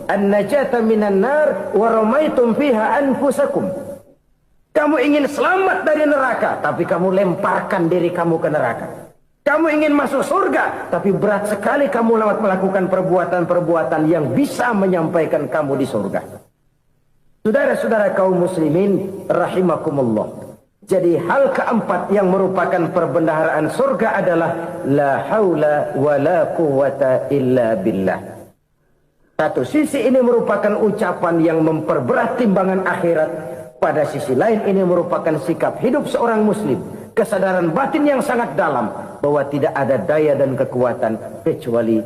an-najata minan nar wa ramaitum fiha anfusakum. Kamu ingin selamat dari neraka, tapi kamu lemparkan diri kamu ke neraka. Kamu ingin masuk surga, tapi berat sekali kamu melakukan perbuatan-perbuatan yang bisa menyampaikan kamu di surga. Saudara-saudara kaum muslimin rahimakumullah. Jadi hal keempat yang merupakan perbendaharaan surga adalah la haula wa la quwwata illa billah. Satu sisi ini merupakan ucapan yang memperberat timbangan akhirat. Pada sisi lain ini merupakan sikap hidup seorang muslim. Kesadaran batin yang sangat dalam bahwa tidak ada daya dan kekuatan kecuali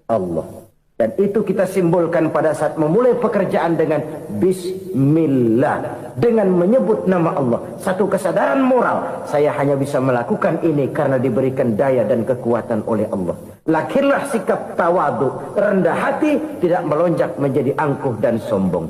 Allah. Dan itu kita simbolkan pada saat memulai pekerjaan dengan Bismillah. Dengan menyebut nama Allah. Satu kesadaran moral. Saya hanya bisa melakukan ini karena diberikan daya dan kekuatan oleh Allah. Lahirlah sikap tawadu, rendah hati, tidak melonjak menjadi angkuh dan sombong.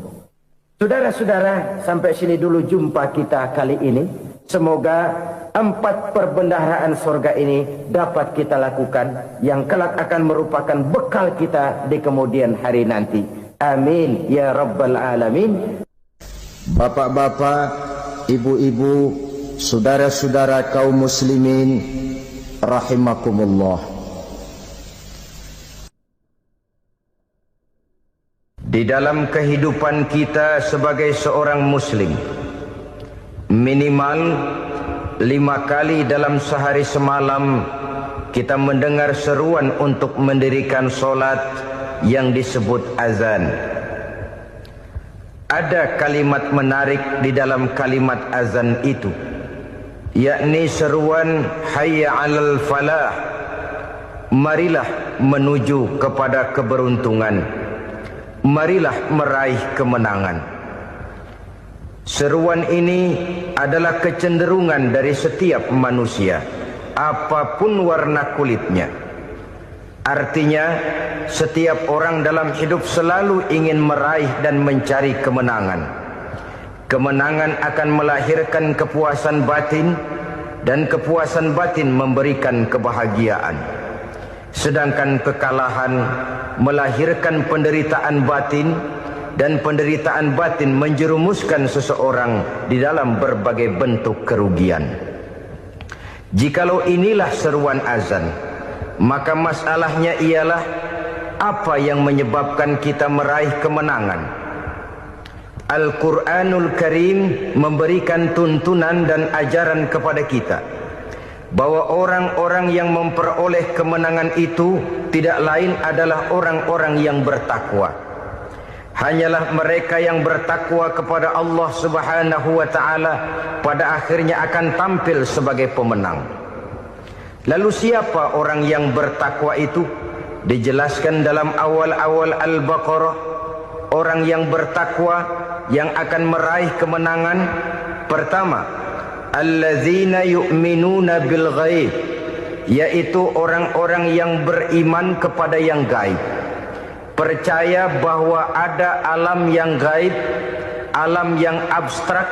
Saudara-saudara, sampai sini dulu jumpa kita kali ini. Semoga 4 perbendaharaan surga ini dapat kita lakukan, yang kelak akan merupakan bekal kita di kemudian hari nanti. Amin ya rabbal alamin. Bapak-bapak, ibu-ibu, saudara-saudara kaum muslimin rahimakumullah. Di dalam kehidupan kita sebagai seorang muslim, minimal 5 kali dalam sehari semalam kita mendengar seruan untuk mendirikan solat yang disebut azan. Ada kalimat menarik di dalam kalimat azan itu, yakni seruan hayya 'alal falah, marilah menuju kepada keberuntungan, marilah meraih kemenangan. Seruan ini adalah kecenderungan dari setiap manusia, apapun warna kulitnya. Artinya, setiap orang dalam hidup selalu ingin meraih dan mencari kemenangan. Kemenangan akan melahirkan kepuasan batin, dan kepuasan batin memberikan kebahagiaan. Sedangkan kekalahan melahirkan penderitaan batin, dan penderitaan batin menjerumuskan seseorang di dalam berbagai bentuk kerugian. Jikalau inilah seruan azan, maka masalahnya ialah apa yang menyebabkan kita meraih kemenangan. Al-Quranul Karim memberikan tuntunan dan ajaran kepada kita bahwa orang-orang yang memperoleh kemenangan itu tidak lain adalah orang-orang yang bertakwa. Hanyalah mereka yang bertakwa kepada Allah Subhanahu wa ta'ala pada akhirnya akan tampil sebagai pemenang. Lalu siapa orang yang bertakwa itu? Dijelaskan dalam awal-awal Al-Baqarah, orang yang bertakwa yang akan meraih kemenangan. Pertama, allazina yu'minuna bil ghaib, yaitu orang-orang yang beriman kepada yang gaib. Percaya bahwa ada alam yang gaib, alam yang abstrak,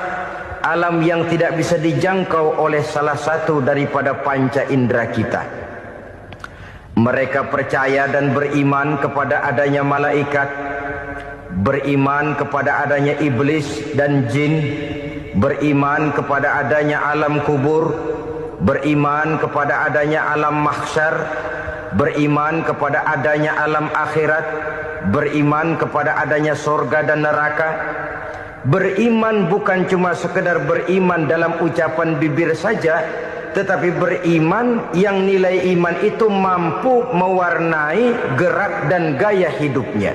alam yang tidak bisa dijangkau oleh salah satu daripada panca indera kita. Mereka percaya dan beriman kepada adanya malaikat, beriman kepada adanya iblis dan jin, beriman kepada adanya alam kubur, beriman kepada adanya alam mahsyar, beriman kepada adanya alam akhirat, beriman kepada adanya surga dan neraka. Beriman bukan cuma sekedar beriman dalam ucapan bibir saja, tetapi beriman yang nilai iman itu mampu mewarnai gerak dan gaya hidupnya.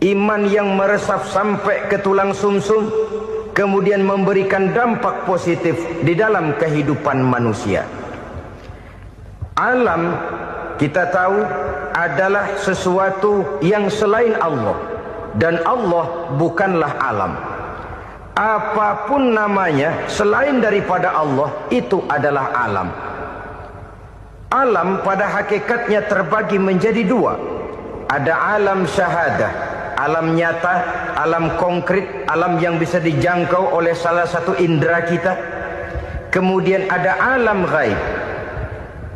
Iman yang meresap sampai ke tulang sumsum, kemudian memberikan dampak positif di dalam kehidupan manusia. Alam, kita tahu, adalah sesuatu yang selain Allah, dan Allah bukanlah alam. Apapun namanya selain daripada Allah, itu adalah alam. Alam pada hakikatnya terbagi menjadi dua. Ada alam syahadah, alam nyata, alam konkret, alam yang bisa dijangkau oleh salah satu indera kita. Kemudian ada alam ghaib,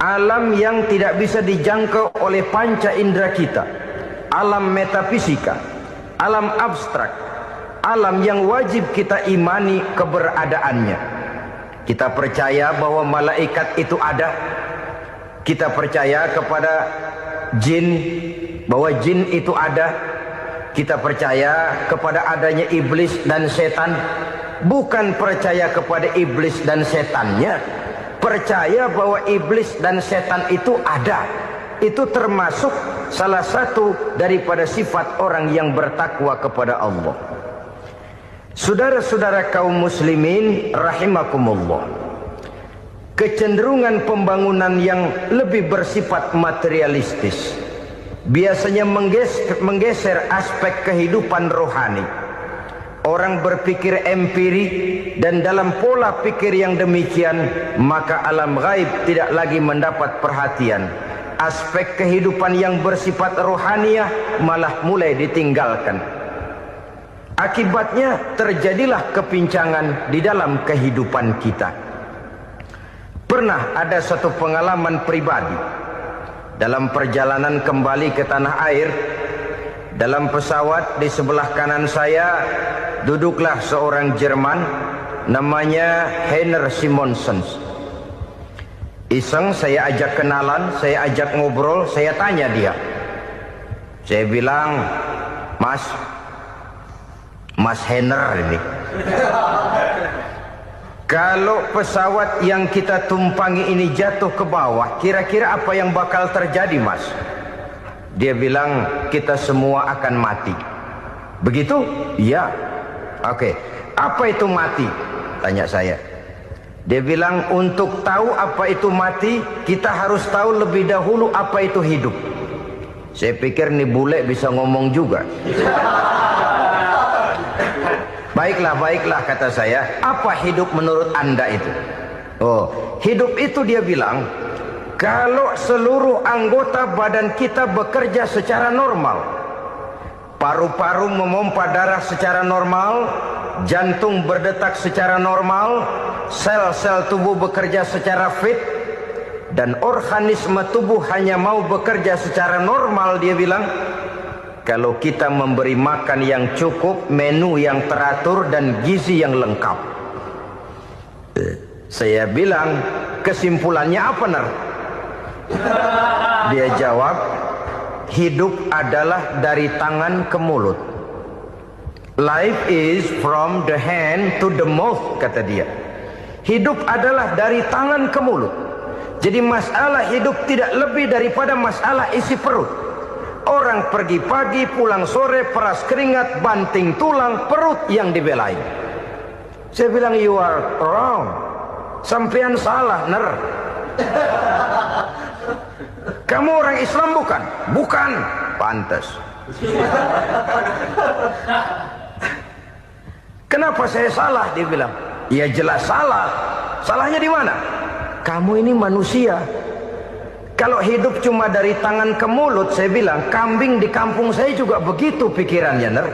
alam yang tidak bisa dijangkau oleh panca indera kita, alam metafisika, alam abstrak, alam yang wajib kita imani keberadaannya. Kita percaya bahwa malaikat itu ada. Kita percaya kepada jin, bahwa jin itu ada. Kita percaya kepada adanya iblis dan setan. Bukan percaya kepada iblis dan setannya, percaya bahwa iblis dan setan itu ada. Itu termasuk salah satu daripada sifat orang yang bertakwa kepada Allah. Saudara-saudara kaum muslimin rahimakumullah, kecenderungan pembangunan yang lebih bersifat materialistis biasanya menggeser aspek kehidupan rohani. Orang berpikir empiri, dan dalam pola pikir yang demikian maka alam gaib tidak lagi mendapat perhatian. Aspek kehidupan yang bersifat rohaniah malah mulai ditinggalkan. Akibatnya terjadilah kepincangan di dalam kehidupan kita. Pernah ada satu pengalaman pribadi dalam perjalanan kembali ke tanah air. Dalam pesawat di sebelah kanan saya duduklah seorang Jerman namanya Heiner Simonsen. Iseng saya ajak kenalan, saya ajak ngobrol, saya tanya dia. Saya bilang, Mas Heiner ini, kalau pesawat yang kita tumpangi ini jatuh ke bawah, kira-kira apa yang bakal terjadi, Mas? Dia bilang, kita semua akan mati. Begitu? Iya. Oke. Apa itu mati? Tanya saya. Dia bilang, untuk tahu apa itu mati, kita harus tahu lebih dahulu apa itu hidup. Saya pikir nih bule bisa ngomong juga. Baiklah kata saya. Apa hidup menurut Anda itu? Oh, hidup itu dia bilang, kalau seluruh anggota badan kita bekerja secara normal, paru-paru memompa darah secara normal, jantung berdetak secara normal, sel-sel tubuh bekerja secara fit, dan organisme tubuh hanya mau bekerja secara normal, dia bilang, kalau kita memberi makan yang cukup, menu yang teratur, dan gizi yang lengkap. Saya bilang, kesimpulannya apa, Ner? Dia jawab, hidup adalah dari tangan ke mulut. Life is from the hand to the mouth, kata dia. Hidup adalah dari tangan ke mulut. Jadi masalah hidup tidak lebih daripada masalah isi perut. Orang pergi pagi, pulang sore, peras keringat, banting tulang, perut yang dibelain. Saya bilang, you are wrong. Sampean salah, Ner. Kamu orang Islam bukan? Bukan. Pantas. Kenapa saya salah? Dia bilang, ya jelas salah. Salahnya di mana? Kamu ini manusia. Kalau hidup cuma dari tangan ke mulut, saya bilang, kambing di kampung saya juga begitu pikirannya, Ner.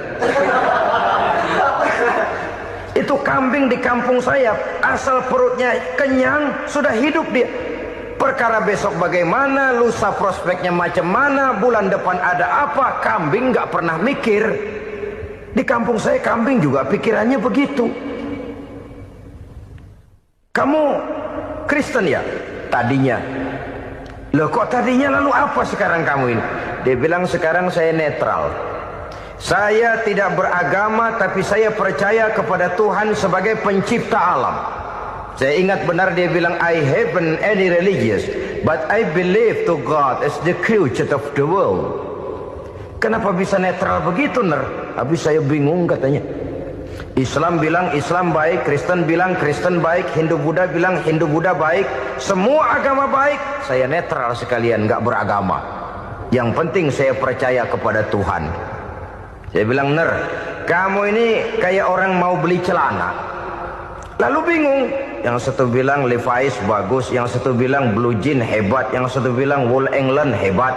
Itu kambing di kampung saya, asal perutnya kenyang, sudah hidup dia. Perkara besok bagaimana, lusa prospeknya macam mana, bulan depan ada apa, kambing nggak pernah mikir. Di kampung saya kambing juga pikirannya begitu. Kamu Kristen ya? Tadinya. Loh kok tadinya, lalu apa sekarang kamu ini? Dia bilang, sekarang saya netral. Saya tidak beragama, tapi saya percaya kepada Tuhan sebagai pencipta alam. Saya ingat benar dia bilang, I haven't any religious, but I believe to God as the creator of the world. Kenapa bisa netral begitu, Ner? Habis saya bingung katanya. Islam bilang Islam baik, Kristen bilang Kristen baik, Hindu Buddha bilang Hindu Buddha baik, semua agama baik. Saya netral sekalian, nggak beragama. Yang penting saya percaya kepada Tuhan. Saya bilang, Ner, kamu ini kayak orang mau beli celana, lalu bingung. Yang satu bilang Levi's bagus, yang satu bilang Blue Jean hebat, yang satu bilang Wool England hebat.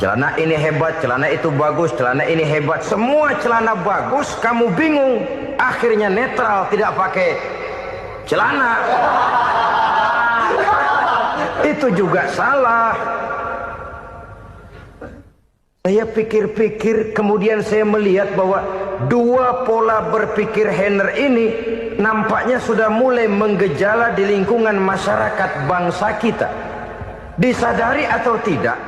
celana ini hebat, celana itu bagus, celana ini hebat, semua celana bagus, kamu bingung, akhirnya netral, tidak pakai celana. Itu juga salah. Saya pikir-pikir, kemudian saya melihat bahwa dua pola berpikir Henner ini nampaknya sudah mulai menggejala di lingkungan masyarakat bangsa kita. Disadari atau tidak,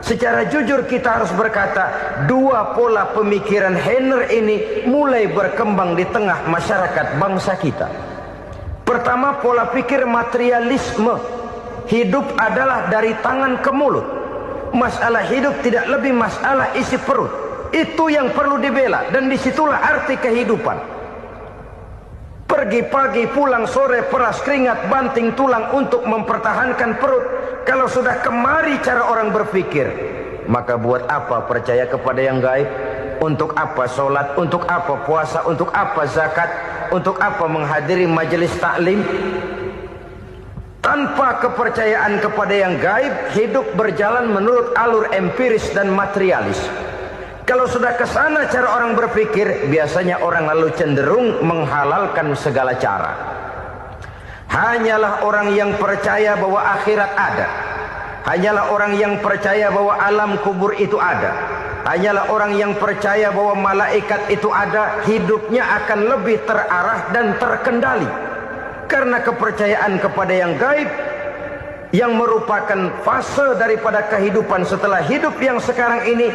secara jujur kita harus berkata, dua pola pemikiran Henner ini mulai berkembang di tengah masyarakat bangsa kita. Pertama, pola pikir materialisme. Hidup adalah dari tangan ke mulut. Masalah hidup tidak lebih masalah isi perut. Itu yang perlu dibela, dan disitulah arti kehidupan. Pergi pagi, pulang sore, peras keringat, banting tulang untuk mempertahankan perut. Kalau sudah kemari cara orang berpikir, maka buat apa percaya kepada yang gaib? Untuk apa sholat? Untuk apa puasa? Untuk apa zakat? Untuk apa menghadiri majelis taklim? Tanpa kepercayaan kepada yang gaib, hidup berjalan menurut alur empiris dan materialis. Kalau sudah ke sana cara orang berpikir, biasanya orang lalu cenderung menghalalkan segala cara. Hanyalah orang yang percaya bahwa akhirat ada. Hanyalah orang yang percaya bahwa alam kubur itu ada. Hanyalah orang yang percaya bahwa malaikat itu ada, hidupnya akan lebih terarah dan terkendali. Karena kepercayaan kepada yang gaib, yang merupakan fase daripada kehidupan setelah hidup yang sekarang ini,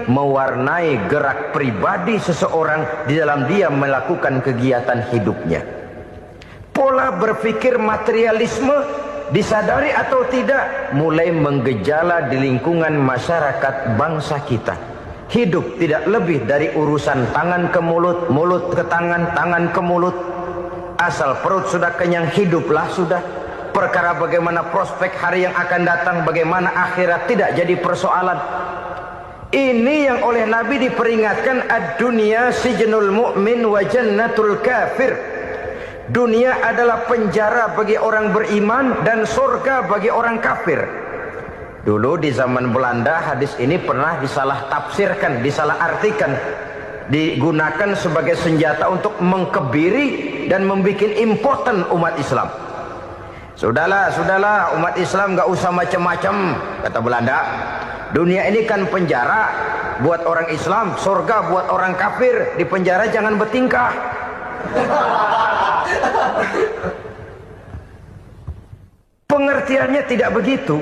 mewarnai gerak pribadi seseorang di dalam dia melakukan kegiatan hidupnya. Pola berpikir materialisme, disadari atau tidak, mulai menggejala di lingkungan masyarakat bangsa kita. Hidup tidak lebih dari urusan tangan ke mulut, mulut ke tangan, tangan ke mulut. Asal perut sudah kenyang, hiduplah sudah. Perkara bagaimana prospek hari yang akan datang, bagaimana akhirat, tidak jadi persoalan. Ini yang oleh Nabi diperingatkan, ad-dunya sijnul mu'min wa jannatul kafir. Dunia adalah penjara bagi orang beriman dan surga bagi orang kafir. Dulu di zaman Belanda hadis ini pernah disalah tafsirkan, disalah artikan, digunakan sebagai senjata untuk mengkebiri dan membuat impoten umat Islam. Sudahlah umat Islam gak usah macam-macam, kata Belanda. Dunia ini kan penjara buat orang Islam, surga buat orang kafir. Di penjara jangan bertingkah. Pengertiannya tidak begitu.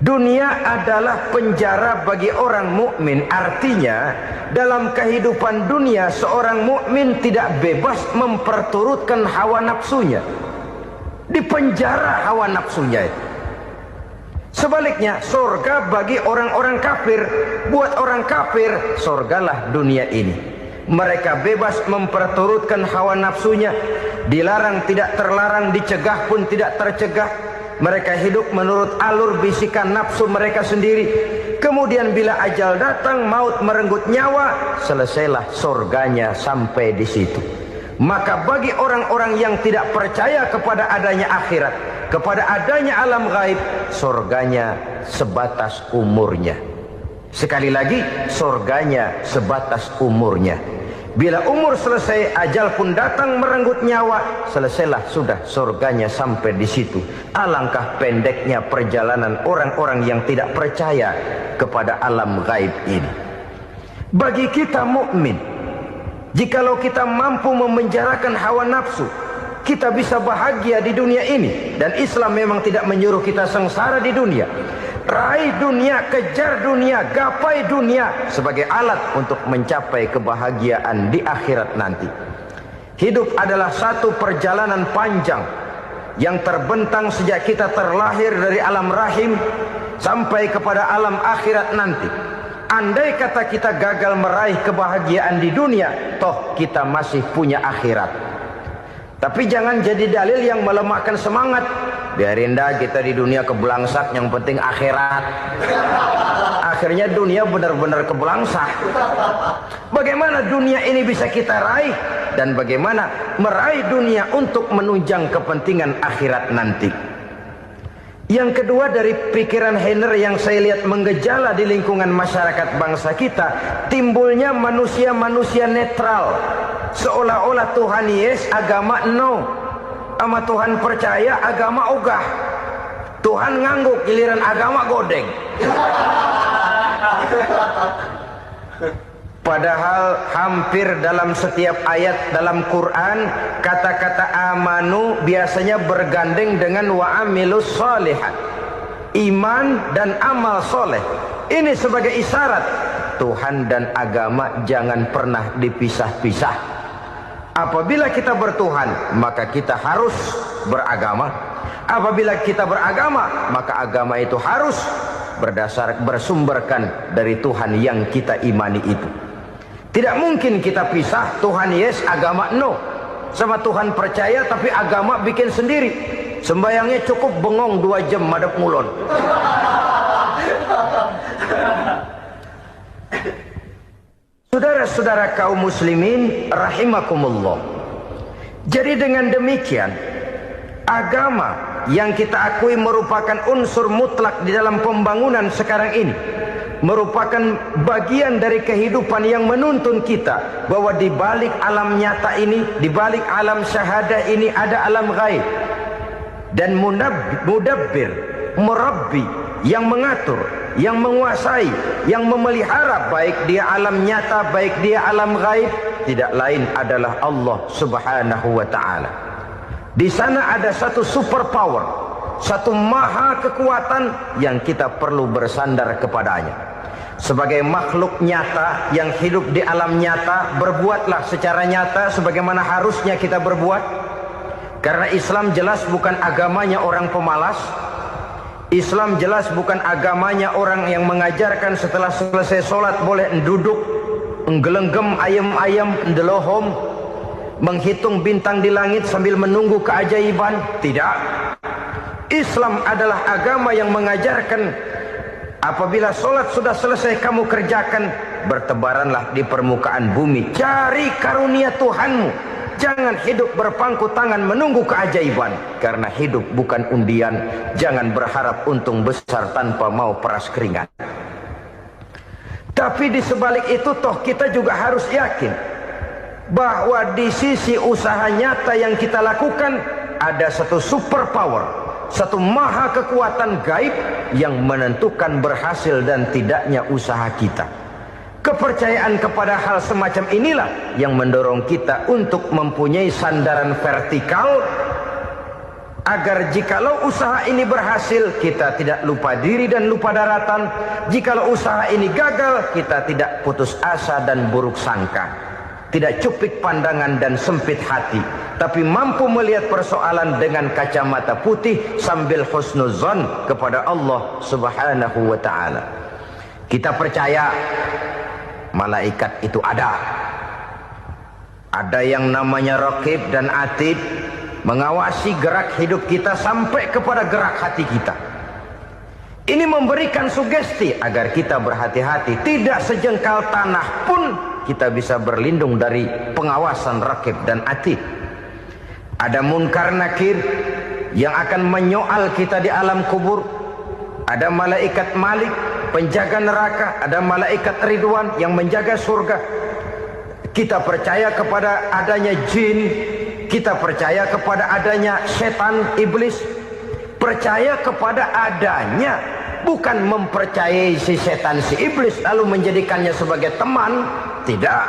Dunia adalah penjara bagi orang mukmin. Artinya dalam kehidupan dunia seorang mukmin tidak bebas memperturutkan hawa nafsunya. Di penjara hawa nafsunya itu. Sebaliknya surga bagi orang-orang kafir. Buat orang kafir surgalah dunia ini. Mereka bebas memperturutkan hawa nafsunya. Dilarang tidak terlarang, dicegah pun tidak tercegah. Mereka hidup menurut alur bisikan nafsu mereka sendiri. Kemudian bila ajal datang, maut merenggut nyawa, selesailah surganya sampai di situ. Maka bagi orang-orang yang tidak percaya kepada adanya akhirat, kepada adanya alam gaib, surganya sebatas umurnya. Sekali lagi, surganya sebatas umurnya. Bila umur selesai, ajal pun datang merenggut nyawa, selesailah sudah surganya sampai di situ. Alangkah pendeknya perjalanan orang-orang yang tidak percaya kepada alam gaib ini. Bagi kita mukmin, jikalau kita mampu memenjarakan hawa nafsu, kita bisa bahagia di dunia ini. Dan Islam memang tidak menyuruh kita sengsara di dunia. Raih dunia, kejar dunia, gapai dunia sebagai alat untuk mencapai kebahagiaan di akhirat nanti. Hidup adalah satu perjalanan panjang yang terbentang sejak kita terlahir dari alam rahim sampai kepada alam akhirat nanti. Andai kata kita gagal meraih kebahagiaan di dunia, toh kita masih punya akhirat. Tapi jangan jadi dalil yang melemahkan semangat. Biarin dah kita di dunia kebelangsak, yang penting akhirat. Akhirnya dunia benar-benar kebelangsak. Bagaimana dunia ini bisa kita raih, dan bagaimana meraih dunia untuk menunjang kepentingan akhirat nanti. Yang kedua, dari pikiran Heiner yang saya lihat menggejala di lingkungan masyarakat bangsa kita, timbulnya manusia-manusia netral. Seolah-olah Tuhan yes, agama no. Sama Tuhan percaya, agama ogah. Tuhan ngangguk, giliran agama godeng. Padahal hampir dalam setiap ayat dalam Quran, kata-kata amanu biasanya bergandeng dengan wa amilus sholihat, iman dan amal soleh. Ini sebagai isyarat Tuhan dan agama jangan pernah dipisah-pisah. Apabila kita bertuhan, maka kita harus beragama. Apabila kita beragama, maka agama itu harus bersumberkan dari Tuhan yang kita imani itu. Tidak mungkin kita pisah, Tuhan yes, agama no. Sama Tuhan percaya tapi agama bikin sendiri. Sembayangnya cukup bengong 2 jam madep ngulon. Saudara-saudara kaum muslimin rahimakumullah. Jadi dengan demikian, agama yang kita akui merupakan unsur mutlak di dalam pembangunan sekarang ini, merupakan bagian dari kehidupan yang menuntun kita bahwa di balik alam nyata ini, di balik alam syahadah ini ada alam gaib. Dan mudabbir, murabbi, yang mengatur, yang menguasai, yang memelihara baik dia alam nyata, baik dia alam gaib, tidak lain adalah Allah Subhanahu wa taala. Di sana ada satu super power, satu maha kekuatan yang kita perlu bersandar kepadanya. Sebagai makhluk nyata yang hidup di alam nyata, berbuatlah secara nyata sebagaimana harusnya kita berbuat. Karena Islam jelas bukan agamanya orang pemalas. Islam jelas bukan agamanya orang yang mengajarkan setelah selesai sholat boleh duduk, nggelenggem ayam-ayam, ndelohom, menghitung bintang di langit sambil menunggu keajaiban. Tidak. Islam adalah agama yang mengajarkan apabila sholat sudah selesai kamu kerjakan, bertebaranlah di permukaan bumi, cari karunia Tuhanmu. Jangan hidup berpangku tangan menunggu keajaiban. Karena hidup bukan undian. Jangan berharap untung besar tanpa mau peras keringat. Tapi di sebalik itu toh kita juga harus yakin bahwa di sisi usaha nyata yang kita lakukan ada satu super power, satu maha kekuatan gaib yang menentukan berhasil dan tidaknya usaha kita. Kepercayaan kepada hal semacam inilah yang mendorong kita untuk mempunyai sandaran vertikal, agar jikalau usaha ini berhasil, kita tidak lupa diri dan lupa daratan. Jikalau usaha ini gagal, kita tidak putus asa dan buruk sangka, tidak cupik pandangan dan sempit hati, tapi mampu melihat persoalan dengan kacamata putih sambil husnuzon kepada Allah Subhanahu wa ta'ala. Kita percaya malaikat itu ada. Ada yang namanya raqib dan atid, mengawasi gerak hidup kita sampai kepada gerak hati kita. Ini memberikan sugesti agar kita berhati-hati. Tidak sejengkal tanah pun kita bisa berlindung dari pengawasan raqib dan atid. Ada munkar nakir yang akan menyoal kita di alam kubur. Ada malaikat Malik, penjaga neraka. Ada malaikat Ridwan yang menjaga surga. Kita percaya kepada adanya jin, kita percaya kepada adanya setan, iblis. Percaya kepada adanya, bukan mempercayai si setan, si iblis lalu menjadikannya sebagai teman. Tidak.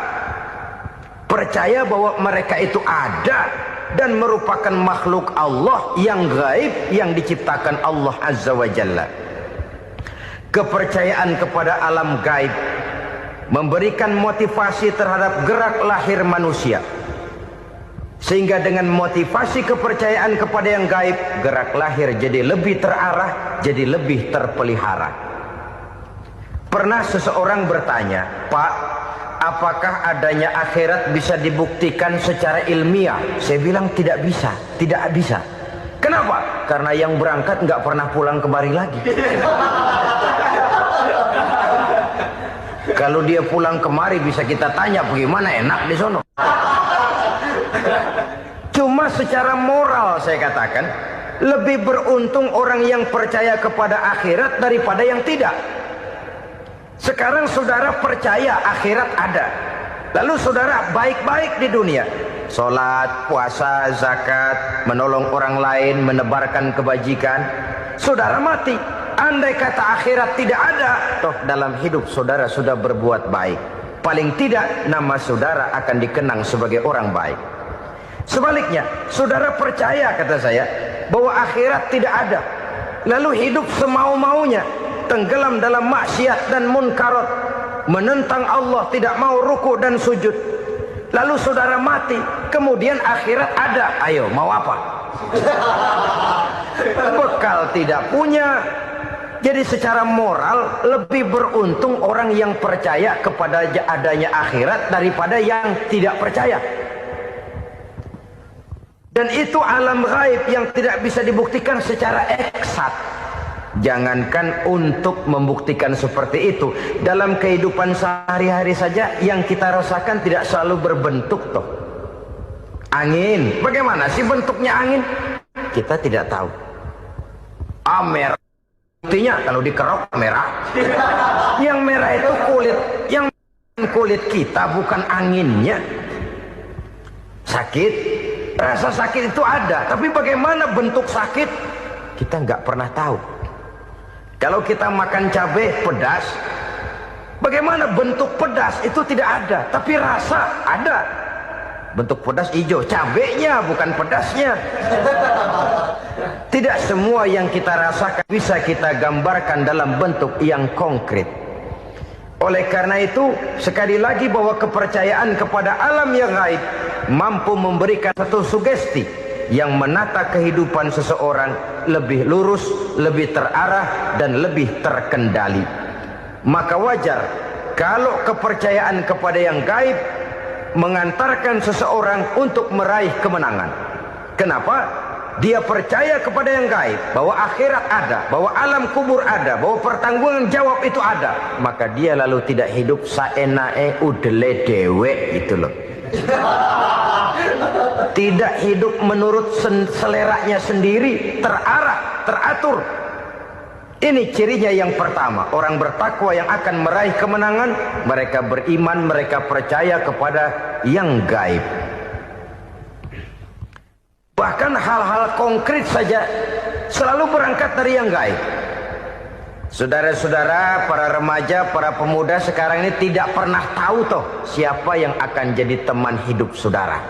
Percaya bahwa mereka itu ada dan merupakan makhluk Allah yang gaib, yang diciptakan Allah Azza wa Jalla. Kepercayaan kepada alam gaib memberikan motivasi terhadap gerak lahir manusia, sehingga dengan motivasi kepercayaan kepada yang gaib, gerak lahir jadi lebih terarah, jadi lebih terpelihara. Pernah seseorang bertanya, "Pak, apakah adanya akhirat bisa dibuktikan secara ilmiah?" Saya bilang tidak bisa, tidak bisa. Kenapa? Karena yang berangkat nggak pernah pulang kemari lagi. Kalau dia pulang kemari bisa kita tanya bagaimana enak di sono. Cuma secara moral saya katakan, lebih beruntung orang yang percaya kepada akhirat daripada yang tidak. Sekarang saudara percaya akhirat ada, lalu saudara baik-baik di dunia, sholat, puasa, zakat, menolong orang lain, menebarkan kebajikan. Saudara mati, andai kata akhirat tidak ada, toh dalam hidup saudara sudah berbuat baik, paling tidak nama saudara akan dikenang sebagai orang baik. Sebaliknya, saudara percaya, kata saya, bahwa akhirat tidak ada, lalu hidup semau-maunya, tenggelam dalam maksiat dan munkarat, menentang Allah, tidak mau ruku dan sujud. Lalu saudara mati, kemudian akhirat ada. Ayo, mau apa? Bekal tidak punya. Jadi secara moral lebih beruntung orang yang percaya kepada adanya akhirat daripada yang tidak percaya. Dan itu alam gaib yang tidak bisa dibuktikan secara eksat. Jangankan untuk membuktikan seperti itu, dalam kehidupan sehari-hari saja yang kita rasakan tidak selalu berbentuk toh. Angin, bagaimana sih bentuknya angin? Kita tidak tahu. Merah, buktinya kalau dikerok merah. Yang merah itu kulit, yang kulit kita bukan anginnya. Sakit, rasa sakit itu ada, tapi bagaimana bentuk sakit kita nggak pernah tahu. Kalau kita makan cabai pedas, bagaimana bentuk pedas itu tidak ada, tapi rasa ada. Bentuk pedas hijau, cabainya bukan pedasnya. Tidak semua yang kita rasakan bisa kita gambarkan dalam bentuk yang konkret. Oleh karena itu, sekali lagi bahwa kepercayaan kepada alam yang gaib mampu memberikan satu sugesti yang menata kehidupan seseorang lebih lurus, lebih terarah, dan lebih terkendali. Maka wajar kalau kepercayaan kepada yang gaib mengantarkan seseorang untuk meraih kemenangan. Kenapa? Dia percaya kepada yang gaib, bahwa akhirat ada, bahwa alam kubur ada, bahwa pertanggungan jawab itu ada. Maka dia lalu tidak hidup saenae udele dewe, itu loh. Tidak hidup menurut seleranya sendiri, terarah, teratur. Ini cirinya yang pertama. Orang bertakwa yang akan meraih kemenangan, mereka beriman, mereka percaya kepada yang gaib. Bahkan hal-hal konkret saja selalu berangkat dari yang gaib. Saudara-saudara, para remaja, para pemuda sekarang ini tidak pernah tahu toh siapa yang akan jadi teman hidup saudara.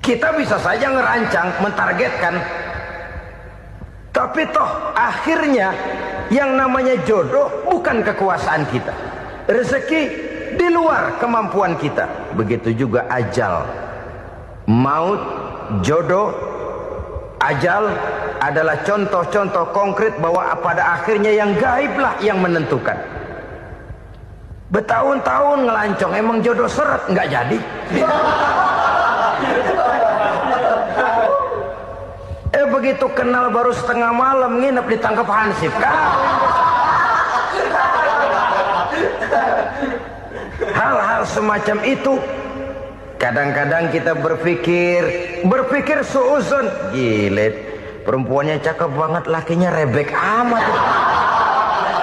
Kita bisa saja ngerancang, mentargetkan, tapi toh akhirnya yang namanya jodoh bukan kekuasaan kita. Rezeki di luar kemampuan kita. Begitu juga ajal, maut, jodoh, ajal adalah contoh-contoh konkret bahwa pada akhirnya yang gaiblah yang menentukan. Bertahun-tahun ngelancong, emang jodoh seret nggak jadi. Begitu kenal baru setengah malam nginep ditangkap hansip kan. Hal-hal semacam itu kadang-kadang kita berpikir suuzon, gile, perempuannya cakep banget, lakinya rebek amat.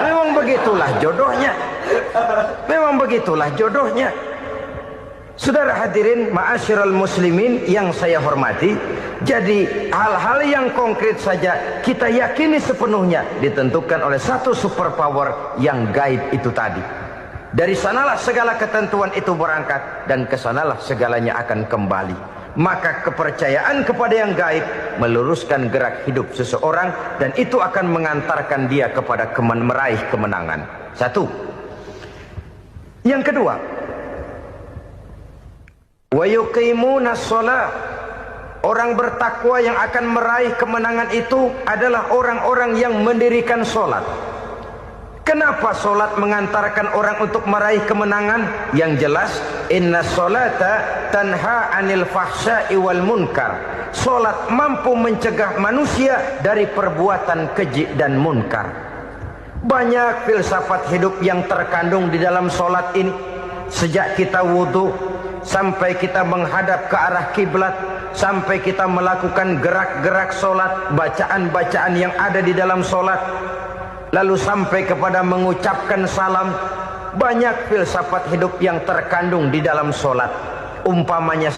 Memang begitulah jodohnya. Memang begitulah jodohnya. Saudara hadirin ma'asyiral muslimin yang saya hormati, jadi hal-hal yang konkret saja kita yakini sepenuhnya ditentukan oleh satu superpower yang gaib itu tadi. Dari sanalah segala ketentuan itu berangkat dan kesanalah segalanya akan kembali. Maka kepercayaan kepada yang gaib meluruskan gerak hidup seseorang dan itu akan mengantarkan dia kepada meraih kemenangan. Satu. Yang kedua, wa yuqimuna shalah. Orang bertakwa yang akan meraih kemenangan itu adalah orang-orang yang mendirikan sholat. Kenapa sholat mengantarkan orang untuk meraih kemenangan? Yang jelas, inna sholata tanha anil fahsya'i wal munkar. Sholat mampu mencegah manusia dari perbuatan keji dan munkar. Banyak filsafat hidup yang terkandung di dalam sholat ini. Sejak kita wudhu sampai kita menghadap ke arah kiblat, sampai kita melakukan gerak-gerak solat, bacaan-bacaan yang ada di dalam solat, lalu sampai kepada mengucapkan salam. Banyak filsafat hidup yang terkandung di dalam solat. Umpamanya